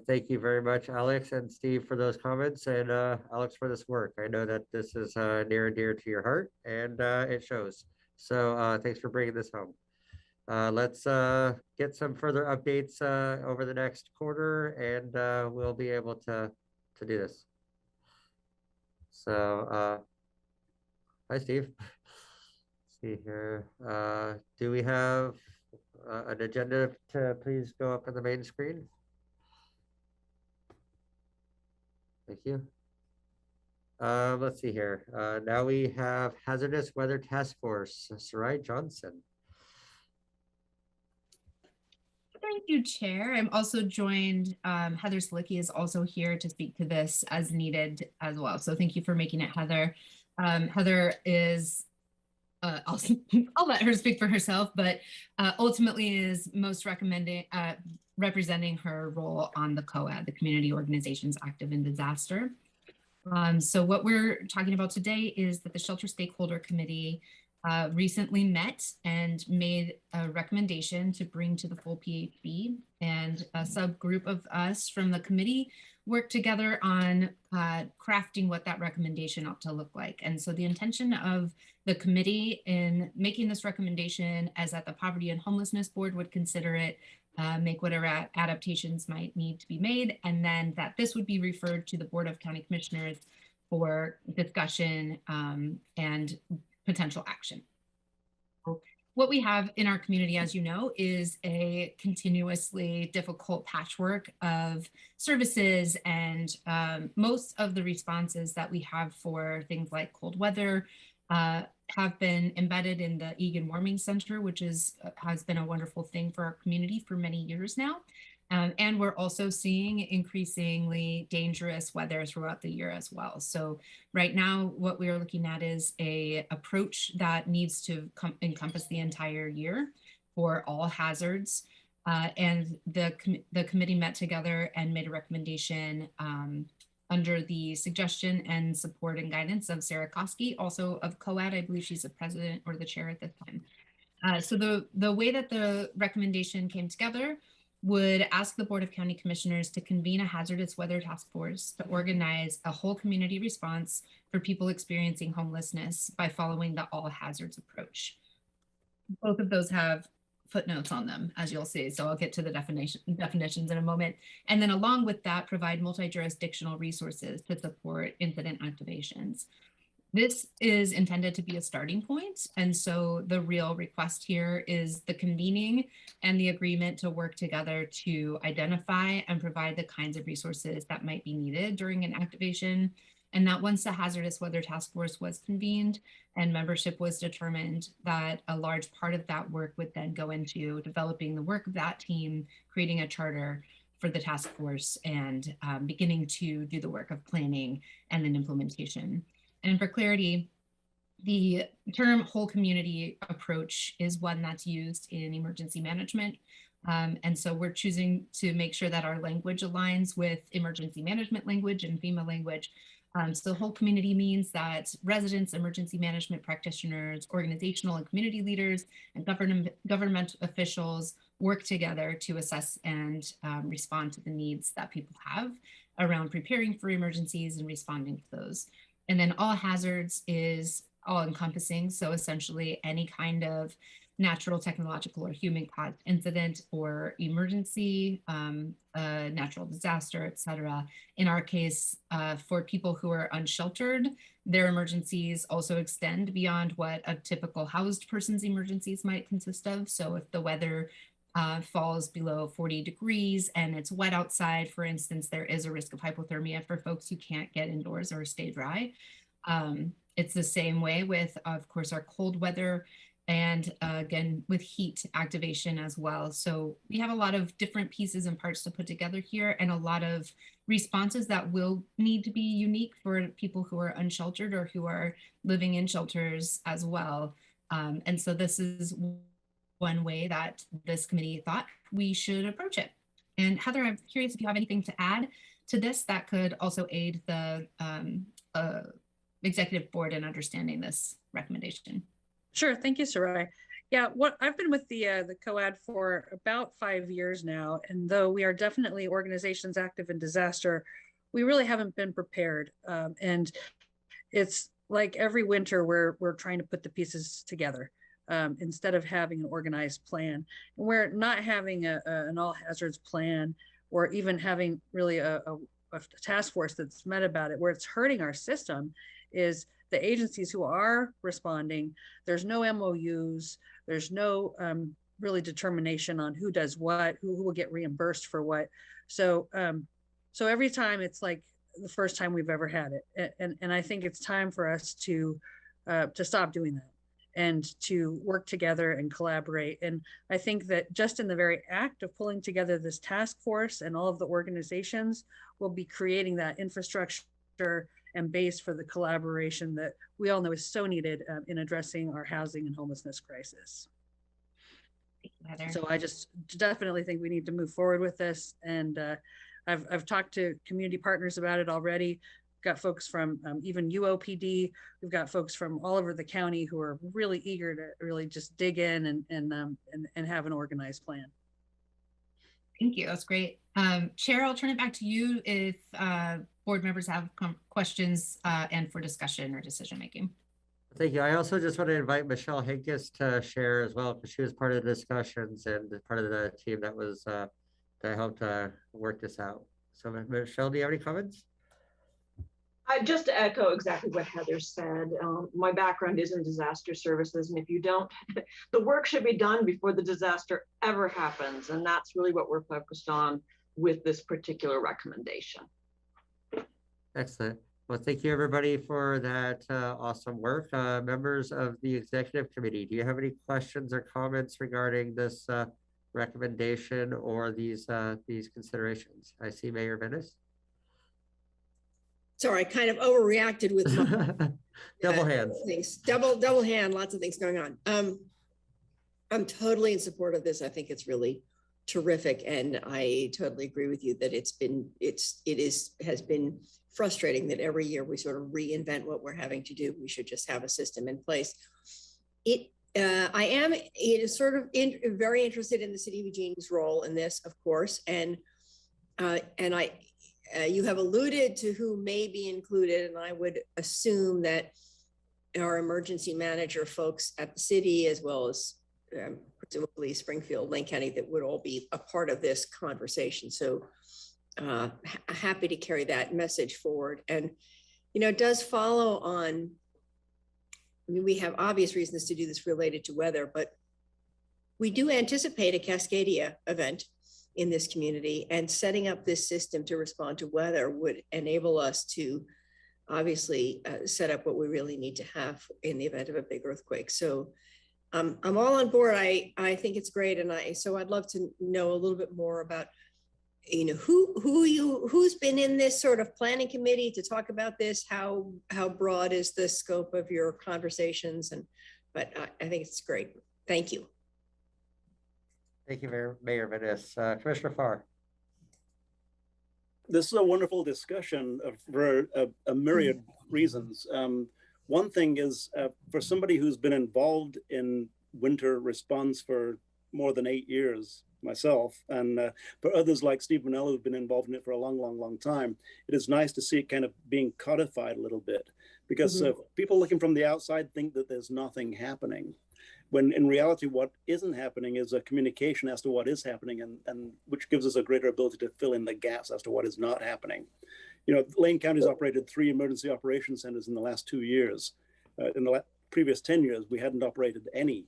thank you very much, Alex and Steve, for those comments, and Alex for this work. I know that this is near and dear to your heart, and it shows. So thanks for bringing this home. Let's get some further updates over the next quarter, and we'll be able to do this. So, hi, Steve. Let's see here. Do we have an agenda to please go up on the main screen? Thank you. Let's see here. Now we have Hazardous Weather Task Force, Sarai Johnson. Thank you, Chair. I'm also joined, Heather Slicky is also here to speak to this as needed as well. So thank you for making it, Heather. Heather is, I'll let her speak for herself, but ultimately is most representing her role on the COAD, the Community Organizations Active in Disaster. So what we're talking about today is that the Shelter Stakeholder Committee recently met and made a recommendation to bring to the full PHB, and a subgroup of us from the committee worked together on crafting what that recommendation ought to look like. And so the intention of the committee in making this recommendation is that the Poverty and Homelessness Board would consider it, make whatever adaptations might need to be made, and then that this would be referred to the Board of County Commissioners for discussion and potential action. What we have in our community, as you know, is a continuously difficult patchwork of services, and most of the responses that we have for things like cold weather have been embedded in the Egan Warming Center, which has been a wonderful thing for our community for many years now. And we're also seeing increasingly dangerous weather throughout the year as well. So right now, what we are looking at is an approach that needs to encompass the entire year for all hazards. And the committee met together and made a recommendation under the suggestion and support and guidance of Sarah Koski, also of COAD. I believe she's the president or the chair at this time. So the way that the recommendation came together would ask the Board of County Commissioners to convene a hazardous weather task force to organize a whole community response for people experiencing homelessness by following the all hazards approach. Both of those have footnotes on them, as you'll see. So I'll get to the definitions in a moment. And then along with that, provide multi-jurisdictional resources to support incident activations. This is intended to be a starting point. And so the real request here is the convening and the agreement to work together to identify and provide the kinds of resources that might be needed during an activation. And that once the Hazardous Weather Task Force was convened and membership was determined, that a large part of that work would then go into developing the work of that team, creating a charter for the task force, and beginning to do the work of planning and then implementation. And for clarity, the term whole community approach is one that's used in emergency management. And so we're choosing to make sure that our language aligns with emergency management language and FEMA language. So whole community means that residents, emergency management practitioners, organizational and community leaders, and government officials work together to assess and respond to the needs that people have around preparing for emergencies and responding to those. And then all hazards is all encompassing. So essentially any kind of natural, technological, or human caused incident or emergency, natural disaster, et cetera. In our case, for people who are unsheltered, their emergencies also extend beyond what a typical housed person's emergencies might consist of. So if the weather falls below 40 degrees and it's wet outside, for instance, there is a risk of hypothermia for folks who can't get indoors or stay dry. It's the same way with, of course, our cold weather, and again, with heat activation as well. So we have a lot of different pieces and parts to put together here, and a lot of responses that will need to be unique for people who are unsheltered or who are living in shelters as well. And so this is one way that this committee thought we should approach it. And Heather, I'm curious if you have anything to add to this that could also aid the executive board in understanding this recommendation. Sure. Thank you, Sarai. Yeah, what I've been with the COAD for about 5 years now, and though we are definitely organizations active in disaster, we really haven't been prepared. And it's like every winter we're trying to put the pieces together instead of having an organized plan. And we're not having an all hazards plan or even having really a task force that's met about it. Where it's hurting our system is the agencies who are responding. There's no MOUs. There's no really determination on who does what, who will get reimbursed for what. So so every time it's like the first time we've ever had it. And I think it's time for us to stop doing that and to work together and collaborate. And I think that just in the very act of pulling together this task force and all of the organizations will be creating that infrastructure and base for the collaboration that we all know is so needed in addressing our housing and homelessness crisis. So I just definitely think we need to move forward with this. And I've talked to community partners about it already. Got folks from even UOPD. We've got folks from all over the county who are really eager to really just dig in and have an organized plan. Thank you. That's great. Chair, I'll turn it back to you if board members have questions and for discussion or decision making. Thank you. I also just want to invite Michelle Hinkes to share as well, because she was part of the discussions and part of the team that was that helped work this out. So Michelle, do you have any comments? Just to echo exactly what Heather said, my background is in disaster services, and if you don't, the work should be done before the disaster ever happens, and that's really what we're focused on with this particular recommendation. Excellent. Well, thank you everybody for that awesome work. Members of the executive committee, do you have any questions or comments regarding this recommendation or these considerations? I see Mayor Venice. Sorry, I kind of overreacted with my double hands. Things. Double hand, lots of things going on. I'm totally in support of this. I think it's really terrific. And I totally agree with you that has been frustrating that every year we sort of reinvent what we're having to do. We should just have a system in place. I am sort of very interested in the city of Eugene's role in this, of course. And you have alluded to who may be included, and I would assume that our emergency manager folks at the city, as well as presumably Springfield, Lane County, that would all be a part of this conversation. So happy to carry that message forward. And, it does follow on, we have obvious reasons to do this related to weather, but we do anticipate a Cascadia event in this community, and setting up this system to respond to weather would enable us to obviously set up what we really need to have in the event of a big earthquake. So I'm all on board. I think it's great. And so I'd love to know a little bit more about, who's been in this sort of planning committee to talk about this, how broad is the scope of your conversations? But I think it's great. Thank you. Thank you, Mayor Venice. Commissioner Farr. This is a wonderful discussion for a myriad reasons. One thing is for somebody who's been involved in winter response for more than 8 years, myself, and for others like Steve Manella who've been involved in it for a long time, it is nice to see it kind of being codified a little bit, because people looking from the outside think that there's nothing happening, when in reality what isn't happening is a communication as to what is happening, and which gives us a greater ability to fill in the gaps as to what is not happening. Lane County's operated 3 emergency operations centers in the last 2 years. In the previous 10 years, we hadn't operated any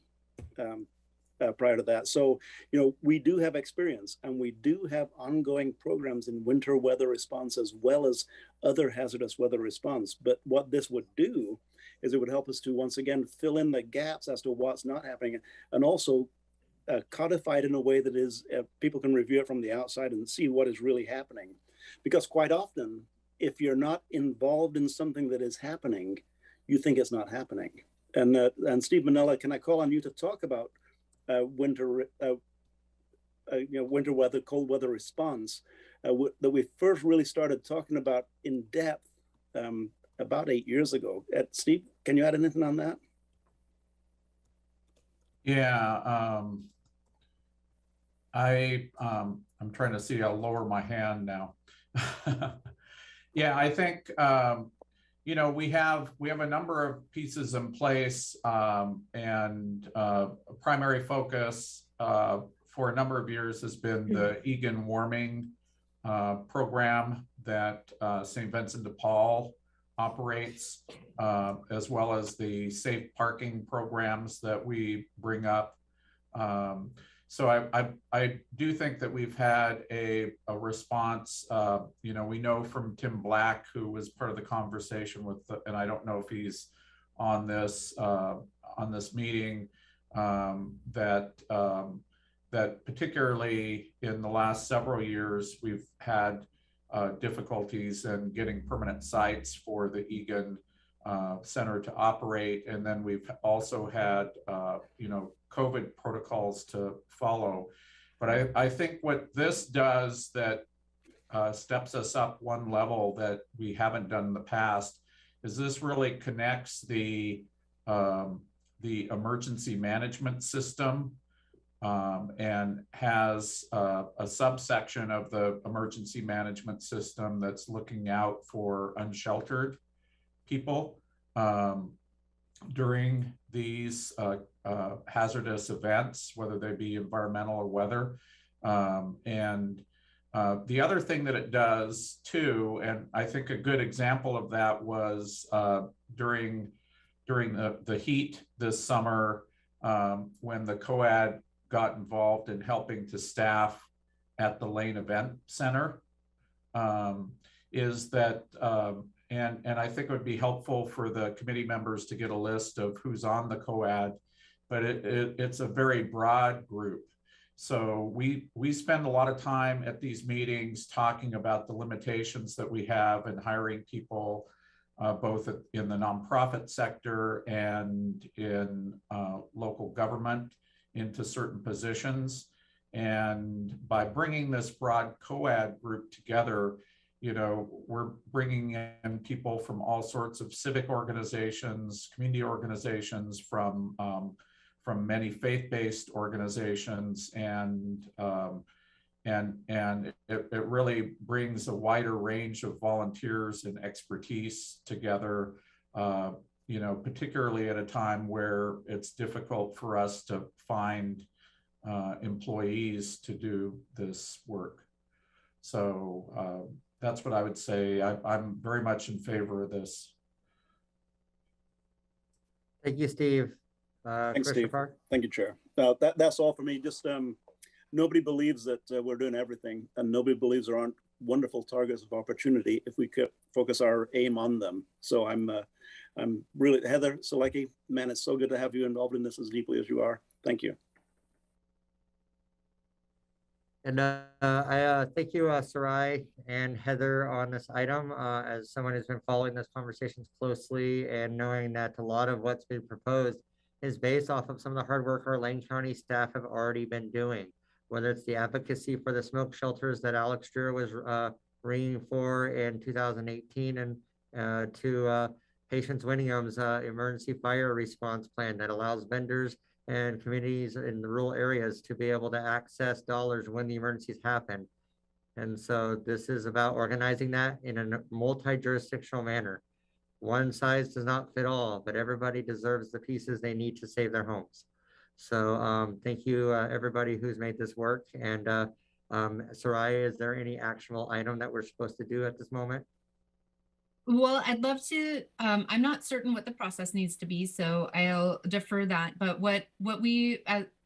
prior to that. So, we do have experience, and we do have ongoing programs in winter weather response as well as other hazardous weather response. But what this would do is it would help us to once again fill in the gaps as to what's not happening, and also codify it in a way that is people can review it from the outside and see what is really happening. Because quite often, if you're not involved in something that is happening, you think it's not happening. And Steve Manella, can I call on you to talk about winter weather, cold weather response that we first really started talking about in depth about 8 years ago. Steve, can you add anything on that? Yeah, I'm trying to see, I'll lower my hand now. Yeah, I think, you know, we have a number of pieces in place, and a primary focus for a number of years has been the Egan warming program that St. Vincent de Paul operates, as well as the safe parking programs that we bring up. So I do think that we've had a response. You know, we know from Tim Black, who was part of the conversation with, and I don't know if he's on this meeting, that particularly in the last several years, we've had difficulties in getting permanent sites for the Egan Center to operate. And then we've also had, you know, COVID protocols to follow. But I think what this does that steps us up one level that we haven't done in the past is this really connects the emergency management system, and has a subsection of the emergency management system that's looking out for unsheltered people during these hazardous events, whether they be environmental or weather. And the other thing that it does too, and I think a good example of that was during the heat this summer, when the COAD got involved in helping to staff at the Lane Event Center, is that, and I think it would be helpful for the committee members to get a list of who's on the COAD, but it's a very broad group. So we spend a lot of time at these meetings talking about the limitations that we have in hiring people, both in the nonprofit sector and in local government into certain positions. And by bringing this broad COAD group together, you know, we're bringing in people from all sorts of civic organizations, community organizations, from many faith-based organizations, and it really brings a wider range of volunteers and expertise together, you know, particularly at a time where it's difficult for us to find employees to do this work. So that's what I would say. I'm very much in favor of this. Thank you, Steve. Thanks, Steve. Thank you, Chair. That's all for me. Just nobody believes that we're doing everything, and nobody believes there aren't wonderful targets of opportunity if we could focus our aim on them. So I'm really, Heather Selecki, man, it's so good to have you involved in this as deeply as you are. Thank you. And I thank you, Sarai and Heather, on this item. As someone who's been following this conversation closely and knowing that a lot of what's been proposed is based off of some of the hard work our Lane County staff have already been doing, whether it's the advocacy for the smoke shelters that Alex Drew was ringing for in 2018, and to Patience Winningham's emergency fire response plan that allows vendors and communities in the rural areas to be able to access dollars when the emergencies happen. And so this is about organizing that in a multi-jurisdictional manner. One size does not fit all, but everybody deserves the pieces they need to save their homes. So thank you, everybody who's made this work. And Sarai, is there any actionable item that we're supposed to do at this moment? Well, I'd love to, I'm not certain what the process needs to be, so I'll defer that. But what we,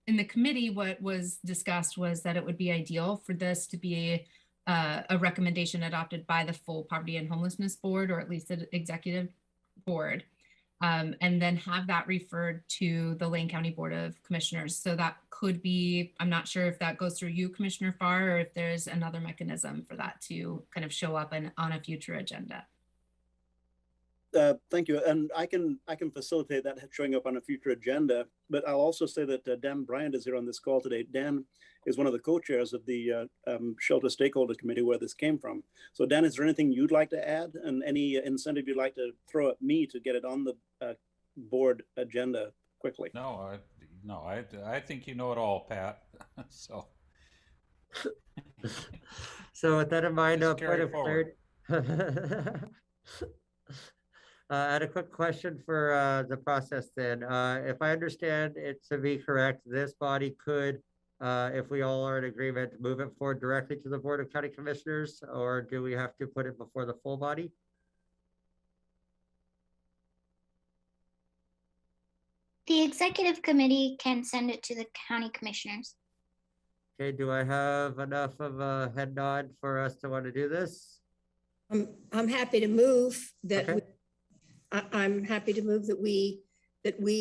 in the committee, what was discussed was that it would be ideal for this to be a recommendation adopted by the full Poverty and Homelessness Board, or at least the executive board, and then have that referred to the Lane County Board of Commissioners. So that could be, I'm not sure if that goes through you, Commissioner Farr, or if there's another mechanism for that to kind of show up on a future agenda. Thank you. And I can facilitate that showing up on a future agenda, but I'll also say that Dan Bryant is here on this call today. Dan is one of the co-chairs of the Shelter Stakeholder Committee where this came from. So Dan, is there anything you'd like to add and any incentive you'd like to throw at me to get it on the board agenda quickly? No, I think you know it all, Pat. So. So with that in mind, Just point carry of forward. clarity. I had a quick question for the process then. If I understand it to be correct, this body could, if we all are in agreement, move it forward directly to the Board of County Commissioners, or do we have to put it before the full body? The executive committee can send it to the county commissioners. Okay, do I have enough of a head nod for us to want to do this? I'm happy to move that. Okay. I'm happy to move that we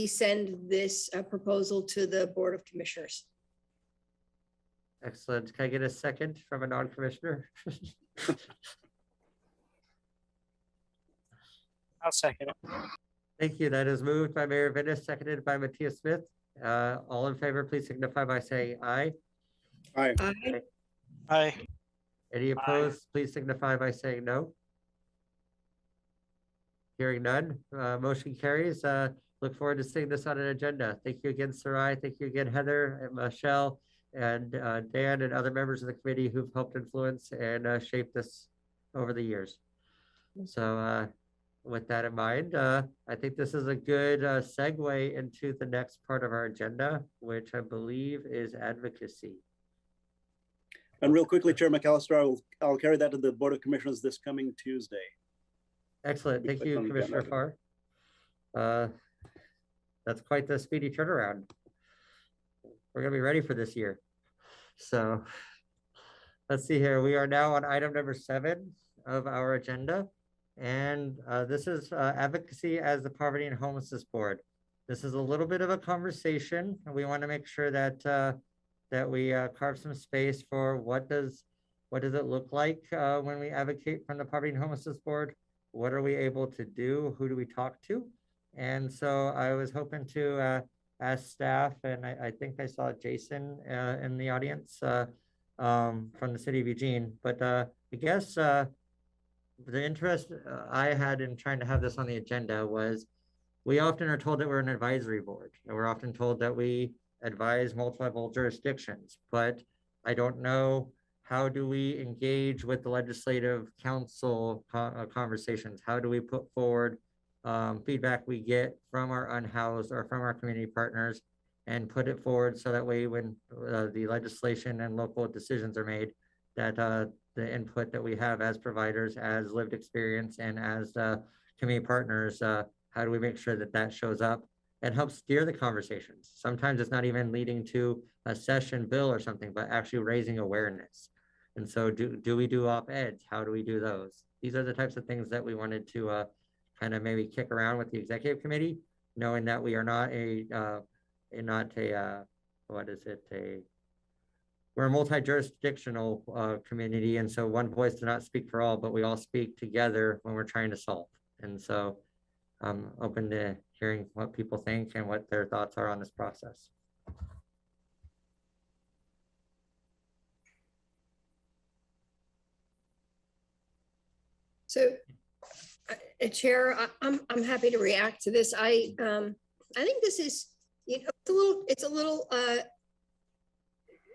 send this proposal to the Board of Commissioners. Excellent. Can I get a second from a non-commissioner? I'll second it. Thank you. That is moved by Mayor Vinnis, seconded by Matthias Smith. All in favor, please signify by saying aye. Aye. Aye. Aye. Any opposed, please signify by saying no. Hearing none, motion carries. Look forward to seeing this on an agenda. Thank you again, Sarai. Thank you again, Heather and Michelle and Dan and other members of the committee who've helped influence and shape this over the years. So with that in mind, I think this is a good segue into the next part of our agenda, which I believe is advocacy. And real quickly, Chair McAllister, I'll carry that to the Board of Commissioners this coming Tuesday. Excellent. Thank you, Commissioner Farr. That's quite the speedy turnaround. We're going to be ready for this year. So let's see here. We are now on item number 7 of our agenda. And this is advocacy as the Poverty and Homelessness Board. This is a little bit of a conversation. And we want to make sure that that we carve some space for what does it look like when we advocate from the Poverty and Homelessness Board? What are we able to do? Who do we talk to? And so I was hoping to ask staff, and I think I saw Jason in the audience from the city of Eugene, but I guess the interest I had in trying to have this on the agenda was we often are told that we're an advisory board, and we're often told that we advise multiple jurisdictions, but I don't know, how do we engage with the legislative council conversations? How do we put forward feedback we get from our unhoused or from our community partners and put it forward so that way when the legislation and local decisions are made, that the input that we have as providers, as lived experience, and as community partners, how do we make sure that that shows up and help steer the conversations? Sometimes it's not even leading to a session bill or something, but actually raising awareness. And so do we do op-eds? How do we do those? These are the types of things that we wanted to kind of maybe kick around with the executive committee, knowing that we are not we're a multi-jurisdictional community. And so one voice does not speak for all, but we all speak together when we're trying to solve. And so I'm open to hearing what people think and what their thoughts are on this process. So, Chair, I'm happy to react to this. I think this is, it's a little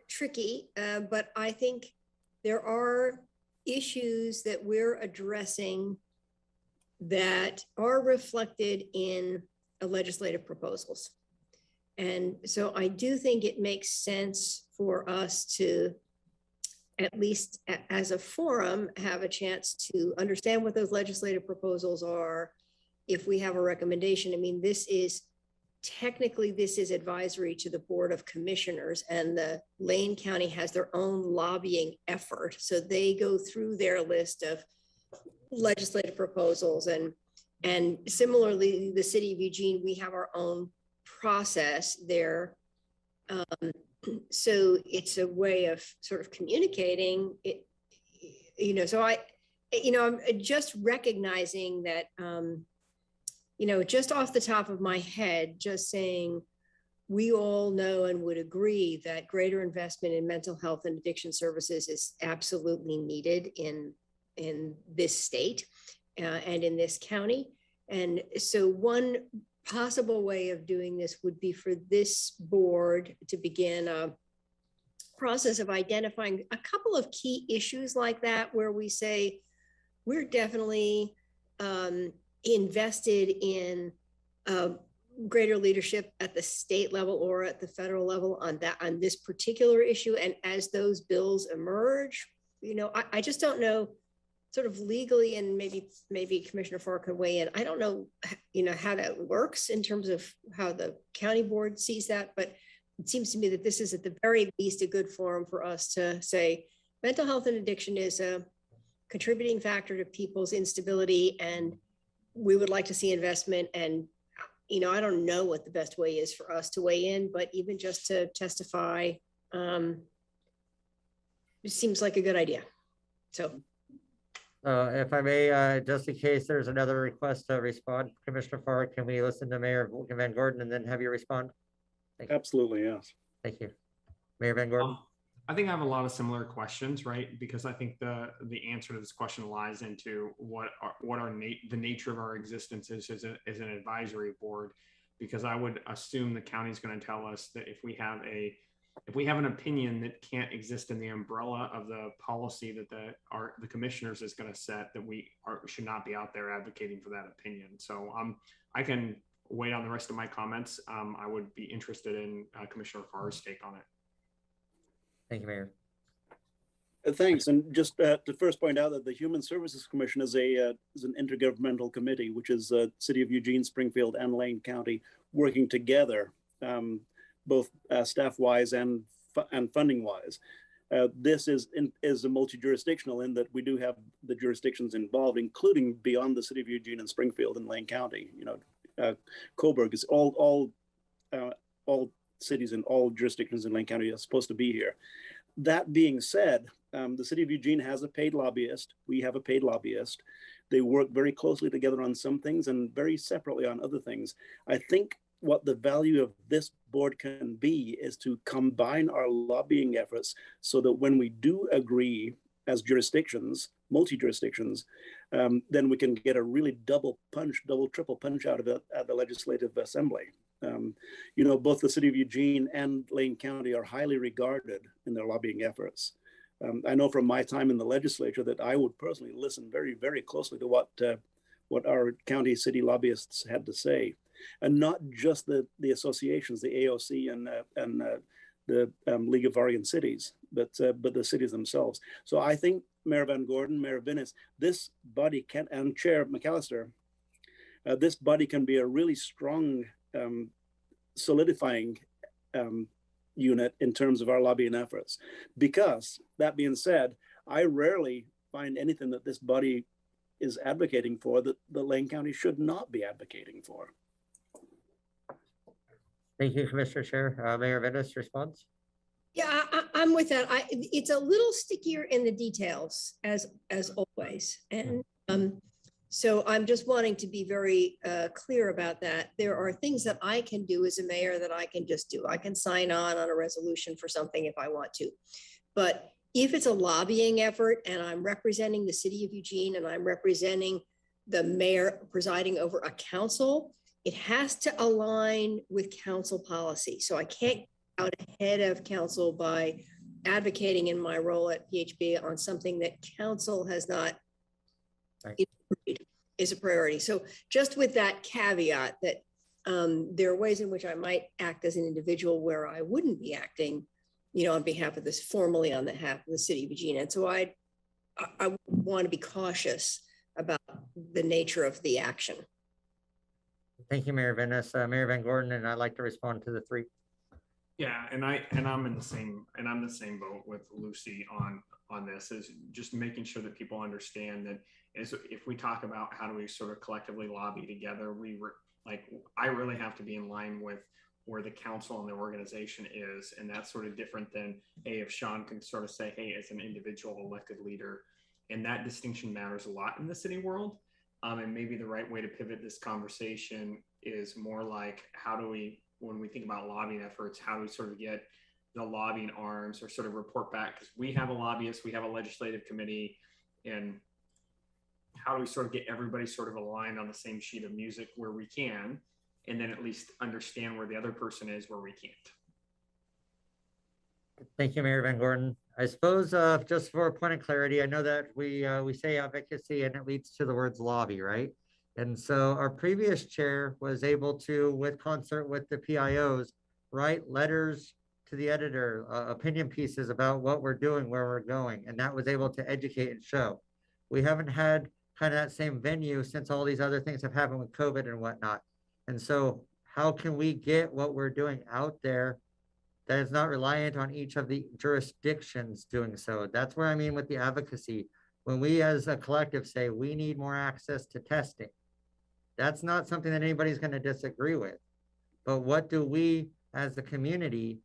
tricky, but I think there are issues that we're addressing that are reflected in legislative proposals. And so I do think it makes sense for us to, at least as a forum, have a chance to understand what those legislative proposals are. If we have a recommendation, I mean, this is advisory to the Board of Commissioners, and the Lane County has their own lobbying effort. So they go through their list of legislative proposals, and similarly, the city of Eugene, we have our own process there. So it's a way of sort of communicating it, so I'm just recognizing that just off the top of my head, just saying, we all know and would agree that greater investment in mental health and addiction services is absolutely needed in this state and in this county. And so one possible way of doing this would be for this board to begin a process of identifying a couple of key issues like that, where we say, we're definitely invested in greater leadership at the state level or at the federal level on this particular issue. And as those bills emerge, I just don't know, sort of legally, and maybe Commissioner Farr could weigh in. I don't know, how that works in terms of how the county board sees that, but it seems to me that this is at the very least a good forum for us to say mental health and addiction is a contributing factor to people's instability, and we would like to see investment. And I don't know what the best way is for us to weigh in, but even just to testify, it seems like a good idea. So. If I may, just in case there's another request to respond, Commissioner Farr, can we listen to Mayor Van Gordon and then have you respond? Absolutely, yes. Thank you. Mayor Van Gordon. I think I have a lot of similar questions, right? Because I think the answer to this question lies into the nature of our existence is as an advisory board. Because I would assume the county's going to tell us that if we have an opinion that can't exist in the umbrella of the policy that the commissioners is going to set, that we should not be out there advocating for that opinion. So I can wait on the rest of my comments. I would be interested in Commissioner Farr's take on it. Thank you, Mayor. Thanks. And just to first point out that the Human Services Commission is an intergovernmental committee, which is City of Eugene, Springfield, and Lane County working together, both staff-wise and funding-wise. This is a multi-jurisdictional in that we do have the jurisdictions involved, including beyond the City of Eugene and Springfield and Lane County. Coburg is all cities and all jurisdictions in Lane County are supposed to be here. That being said, the City of Eugene has a paid lobbyist. We have a paid lobbyist. They work very closely together on some things and very separately on other things. I think what the value of this board can be is to combine our lobbying efforts so that when we do agree as jurisdictions, multi-jurisdictions, then we can get a really double, triple punch out of it at the Legislative Assembly. Both the City of Eugene and Lane County are highly regarded in their lobbying efforts. I know from my time in the legislature that I would personally listen very, very closely to what our county city lobbyists had to say, and not just the associations, the AOC and the League of Oregon Cities, but the cities themselves. So I think Mayor Van Gordon, Mayor Vinnis, this body can, and Chair McAllister, this body can be a really strong solidifying unit in terms of our lobbying efforts. Because that being said, I rarely find anything that this body is advocating for that the Lane County should not be advocating for. Thank you, Commissioner Chair. Mayor Vinnis, response? Yeah, I'm with that. It's a little stickier in the details as always. And so I'm just wanting to be very clear about that. There are things that I can do as a mayor that I can just do. I can sign on a resolution for something if I want to. But if it's a lobbying effort and I'm representing the City of Eugene and I'm representing the mayor presiding over a council, it has to align with council policy. So I can't get out ahead of council by advocating in my role at PHB on something that council has not is a priority. So just with that caveat that there are ways in which I might act as an individual where I wouldn't be acting, on behalf of this formally on behalf of the City of Eugene. And so I want to be cautious about the nature of the action. Thank you, Mayor Vinnis. Mayor Van Gordon, and I'd like to respond to the three. Yeah, and I'm in the same boat with Lucy on this, is just making sure that people understand that if we talk about how do we sort of collectively lobby together, I really have to be in line with where the council and the organization is, and that's sort of different than, hey, if Sean can sort of say, hey, as an individual elected leader, and that distinction matters a lot in the city world. And maybe the right way to pivot this conversation is more like, how do we, when we think about lobbying efforts, how do we sort of get the lobbying arms or sort of report back? Because we have a lobbyist, we have a legislative committee, and how do we sort of get everybody sort of aligned on the same sheet of music where we can, and then at least understand where the other person is where we can't. Thank you, Mayor Van Gordon. I suppose just for a point of clarity, I know that we say advocacy and it leads to the words lobby, right? And so our previous chair was able to, with concert with the PIOs, write letters to the editor, opinion pieces about what we're doing, where we're going, and that was able to educate and show. We haven't had kind of that same venue since all these other things have happened with COVID and whatnot. And so how can we get what we're doing out there that is not reliant on each of the jurisdictions doing so? That's where I mean with the advocacy. When we as a collective say we need more access to testing, that's not something that anybody's going to disagree with. But what do we as the community,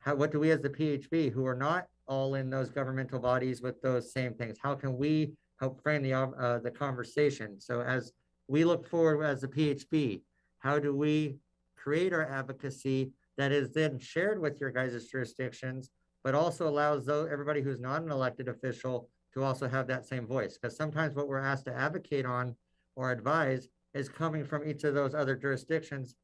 what do we as the PHB, who are not all in those governmental bodies with those same things, how can we help frame the conversation? So as we look forward as the PHB, how do we create our advocacy that is then shared with your guys' jurisdictions, but also allows everybody who's not an elected official to also have that same voice? Because sometimes what we're asked to advocate on or advise is coming from each of those other jurisdictions,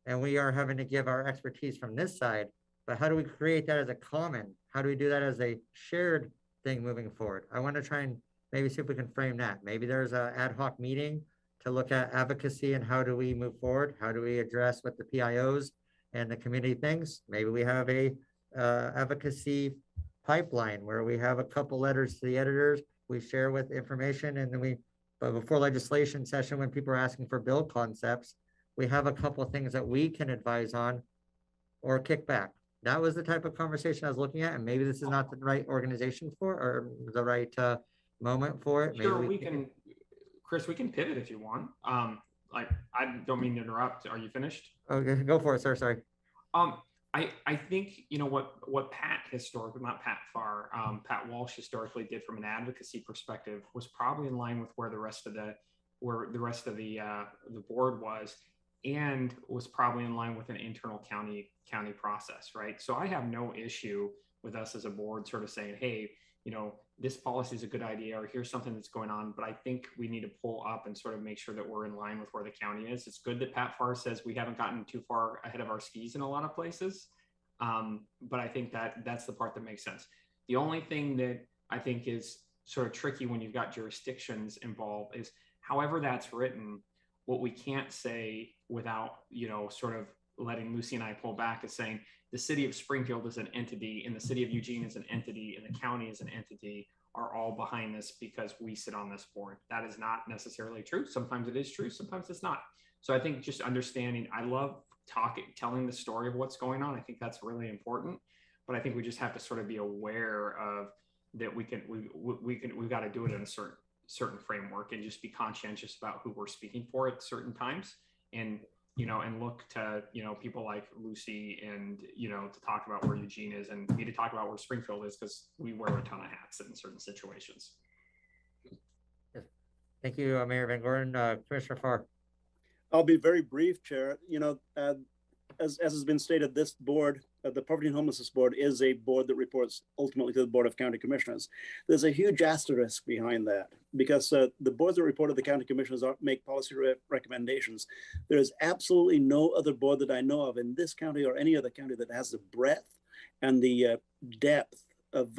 and we are having to give our expertise from this side. But how do we create that as a common? How do we do that as a shared thing moving forward? I want to try and maybe see if we can frame that. Maybe there's an ad hoc meeting to look at advocacy and how do we move forward? How do we address what the PIOs and the community thinks? Maybe we have a advocacy pipeline where we have a couple letters to the editors, we share with information, and then but before legislation session, when people are asking for bill concepts, we have a couple of things that we can advise on or kick back. That was the type of conversation I was looking at, and maybe this is not the right organization for, or the right moment for it. Sure, maybe we can, Chris, we can pivot if you want. Like, I don't mean to interrupt. Are you finished? Okay, go for it, sir. Sorry. I think, you know, what Pat historically, not Pat Farr, Pat Walsh historically did from an advocacy perspective was probably in line with where the rest of the board was, and was probably in line with an internal county process, right? So I have no issue with us as a board sort of saying, hey, you know, this policy is a good idea, or here's something that's going on, but I think we need to pull up and sort of make sure that we're in line with where the county is. It's good that Pat Farr says we haven't gotten too far ahead of our skis in a lot of places, but I think that's the part that makes sense. The only thing that I think is sort of tricky when you've got jurisdictions involved is however that's written, what we can't say without, you know, sort of letting Lucy and I pull back is saying the city of Springfield is an entity and the city of Eugene is an entity and the county is an entity are all behind this because we sit on this board. That is not necessarily true. Sometimes it is true, sometimes it's not. So I think just understanding, I love telling the story of what's going on. I think that's really important, but I think we just have to sort of be aware of that we've got to do it in a certain framework and just be conscientious about who we're speaking for at certain times, and you know, and look to, you know, people like Lucy and, you know, to talk about where Eugene is and me to talk about where Springfield is, because we wear a ton of hats in certain situations. Thank you, Mayor Van Gordon. Commissioner Farr. I'll be very brief, Chair. You know, as has been stated, this board, the Poverty and Homelessness Board, is a board that reports ultimately to the Board of County Commissioners. There's a huge asterisk behind that because the boards that report to the county commissioners make policy recommendations. There is absolutely no other board that I know of in this county or any other county that has the breadth and the depth of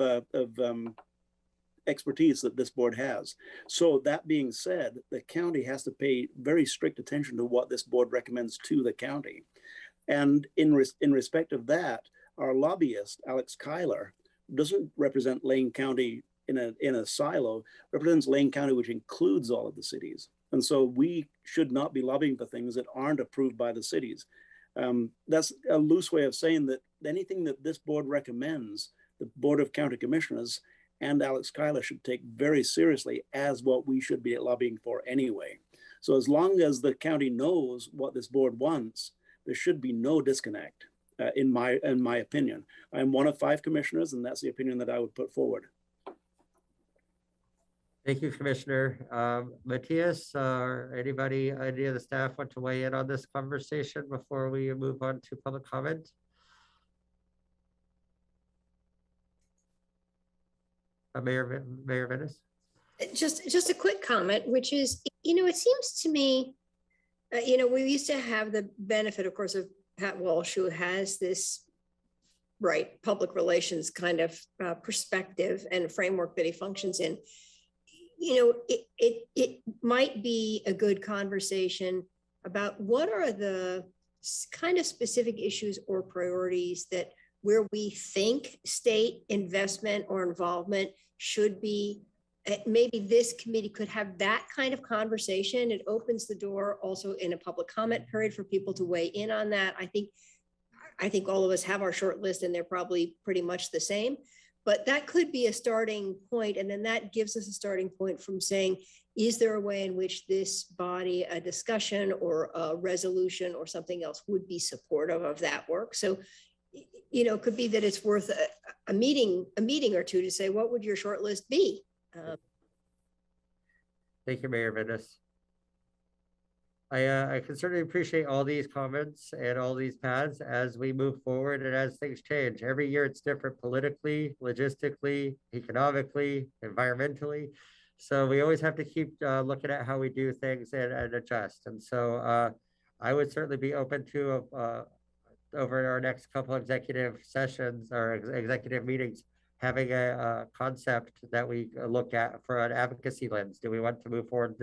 expertise that this board has. So that being said, the county has to pay very strict attention to what this board recommends to the county. And in respect of that, our lobbyist, Alex Kyler, doesn't represent Lane County in a silo, represents Lane County, which includes all of the cities. And so we should not be lobbying for things that aren't approved by the cities. That's a loose way of saying that anything that this board recommends, the Board of County Commissioners and Alex Kyler should take very seriously as what we should be lobbying for anyway. So as long as the county knows what this board wants, there should be no disconnect, in my opinion. I'm one of 5 commissioners, and that's the opinion that I would put forward. Thank you, Commissioner. Matthias, anybody, any of the staff want to weigh in on this conversation before we move on to public comment? Mayor Venice? Just a quick comment, which is, it seems to me, we used to have the benefit, of course, of Pat Walsh, who has this public relations kind of perspective and framework that he functions in. It might be a good conversation about what are the kind of specific issues or priorities that where we think state investment or involvement should be. Maybe this committee could have that kind of conversation. It opens the door also in a public comment period for people to weigh in on that. I think all of us have our short list and they're probably pretty much the same. But that could be a starting point, and then that gives us a starting point from saying, is there a way in which this body, a discussion or a resolution or something else would be supportive of that work? So, it could be that it's worth a meeting or two to say, what would your short list be? Thank you, Mayor Venice. I can certainly appreciate all these comments and all these paths as we move forward and as things change. Every year it's different politically, logistically, economically, environmentally. So we always have to keep looking at how we do things and adjust. And so I would certainly be open to over our next couple executive sessions or executive meetings, having a concept that we look at for an advocacy lens. Do we want to move forward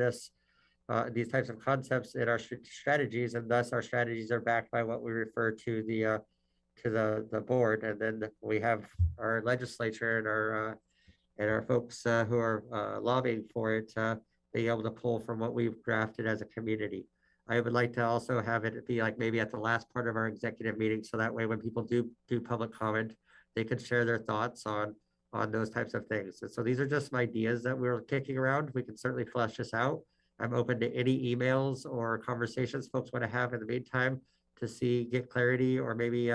these types of concepts in our strategies, and thus our strategies are backed by what we refer to the board, and then we have our legislature and our folks who are lobbying for it being able to pull from what we've drafted as a community. I would like to also have it be like maybe at the last part of our executive meeting, so that way when people do public comment, they can share their thoughts on those types of things. And so these are just some ideas that we're kicking around. We can certainly flesh this out. I'm open to any emails or conversations folks want to have in the meantime to get clarity, or maybe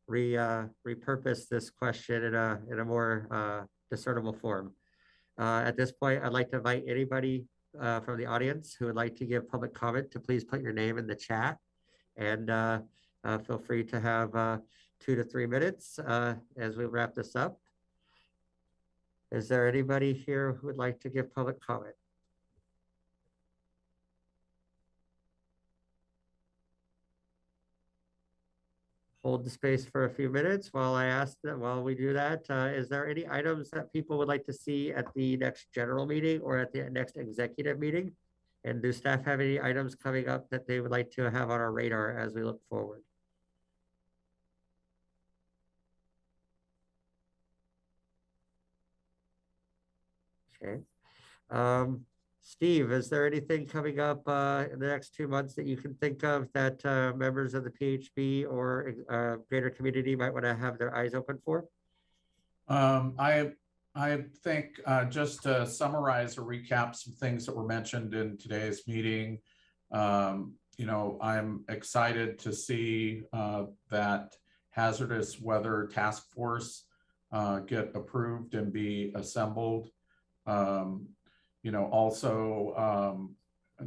repurpose this question in a more discernible form. At this point, I'd like to invite anybody from the audience who would like to give public comment to please put your name in the chat, and feel free to have 2 to 3 minutes as we wrap this up. Is there anybody here who would like to give public comment? Hold the space for a few minutes while we do that. Is there any items that people would like to see at the next general meeting or at the next executive meeting? And do staff have any items coming up that they would like to have on our radar as we look forward? Okay. Steve, is there anything coming up in the next 2 months that you can think of that members of the PHB or greater community might want to have their eyes open for? I think just to summarize or recap some things that were mentioned in today's meeting, I'm excited to see that hazardous weather task force get approved and be assembled. Also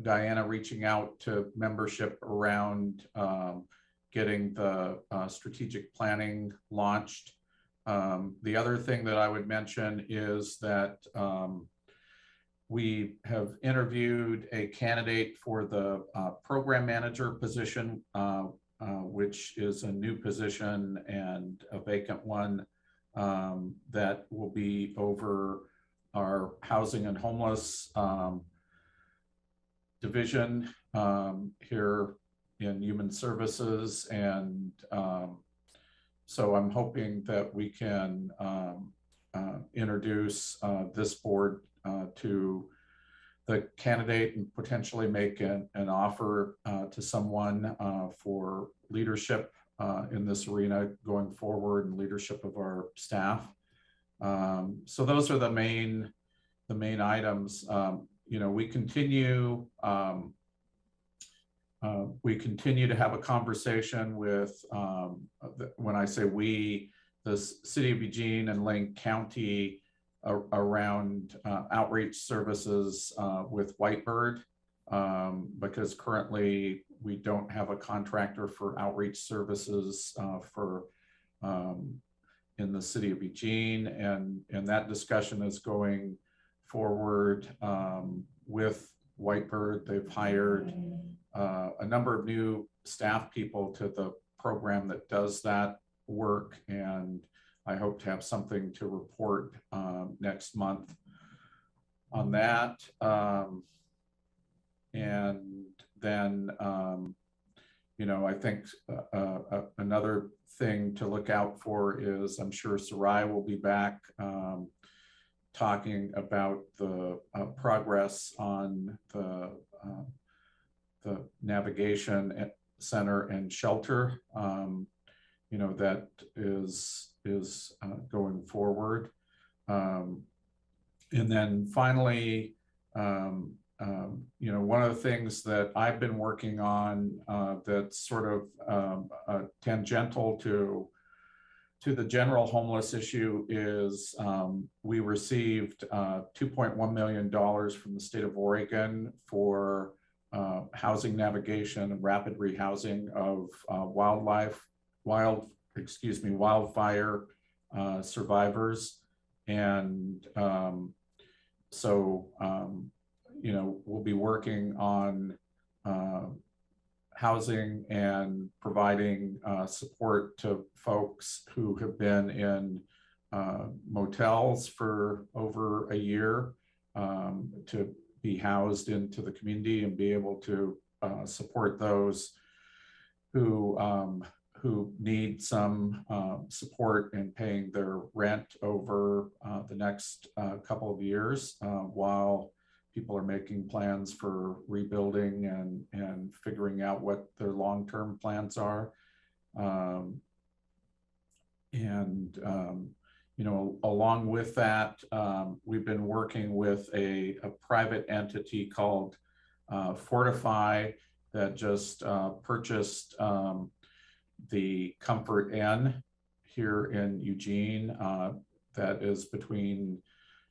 Diana reaching out to membership around getting the strategic planning launched. The other thing that I would mention is that we have interviewed a candidate for the program manager position, which is a new position and a vacant one that will be over our housing and homeless division here in Human Services. And so I'm hoping that we can introduce this board to the candidate and potentially make an offer to someone for leadership in this arena going forward, and leadership of our staff. So those are the main items. We continue to have a conversation with, when I say we, the city of Eugene and Lane County around outreach services with Whitebird, because currently we don't have a contractor for outreach services in the city of Eugene, and that discussion is going forward with Whitebird. They've hired a number of new staff people to the program that does that work, and I hope to have something to report next month on that. And then, you know, I think another thing to look out for is, I'm sure Sarai will be back talking about the progress on the navigation center and shelter, you know, that is going forward. And then finally, you know, one of the things that I've been working on that's sort of tangential to the general homeless issue is we received $2.1 million from the state of Oregon for housing navigation and rapid rehousing of wildfire survivors. And so, you know, we'll be working on housing and providing support to folks who have been in motels for over a year to be housed into the community and be able to support those who need some support in paying their rent over the next couple of years while people are making plans for rebuilding and figuring out what their long-term plans are. You know, along with that, we've been working with a private entity called Fortify that just purchased the Comfort Inn here in Eugene that is between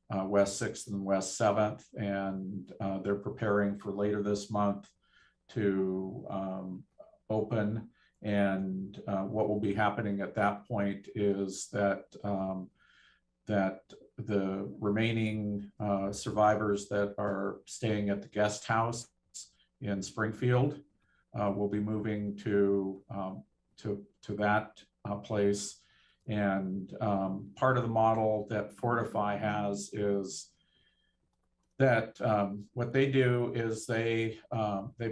West 6th and West 7th, and they're preparing for later this month to open. And what will be happening at that point is that the remaining survivors that are staying at the guest house in Springfield will be moving to that place. And part of the model that Fortify has is that what they do is they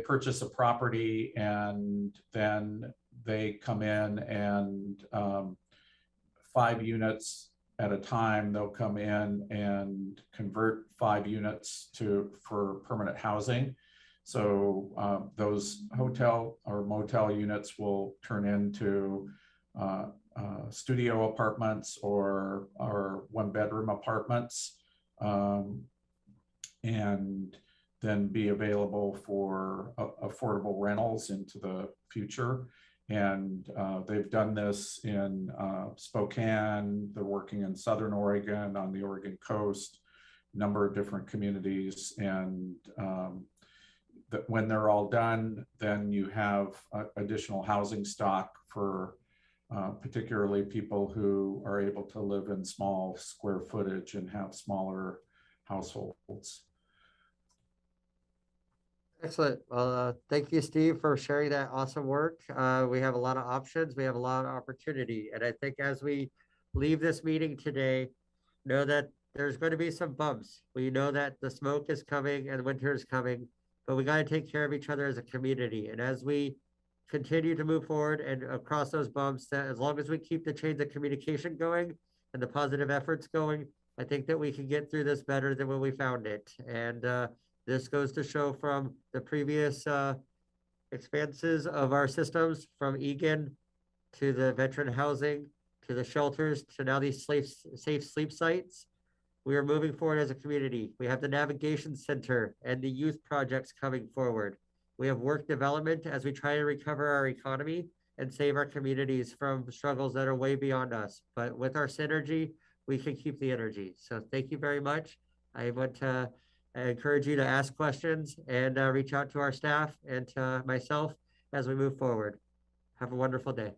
purchase a property and then they come in and 5 units at a time, they'll come in and convert 5 units for permanent housing. So those hotel or motel units will turn into studio apartments or 1-bedroom apartments, and then be available for affordable rentals into the future. And they've done this in Spokane. They're working in Southern Oregon, on the Oregon coast, a number of different communities. And that when they're all done, then you have additional housing stock for particularly people who are able to live in small square footage and have smaller households. Excellent. Well, thank you, Steve, for sharing that awesome work. We have a lot of options. We have a lot of opportunity. And I think as we leave this meeting today, know that there's going to be some bumps. We know that the smoke is coming and winter is coming, but we got to take care of each other as a community. And as we continue to move forward and across those bumps, that as long as we keep the chains of communication going and the positive efforts going, I think that we can get through this better than when we found it. And this goes to show from the previous expanses of our systems, from Egan to the veteran housing, to the shelters, to now these safe sleep sites. We are moving forward as a community. We have the navigation center and the youth projects coming forward. We have work development as we try to recover our economy and save our communities from struggles that are way beyond us. But with our synergy, we can keep the energy. So thank you very much. I want to encourage you to ask questions and reach out to our staff and to myself as we move forward. Have a wonderful day.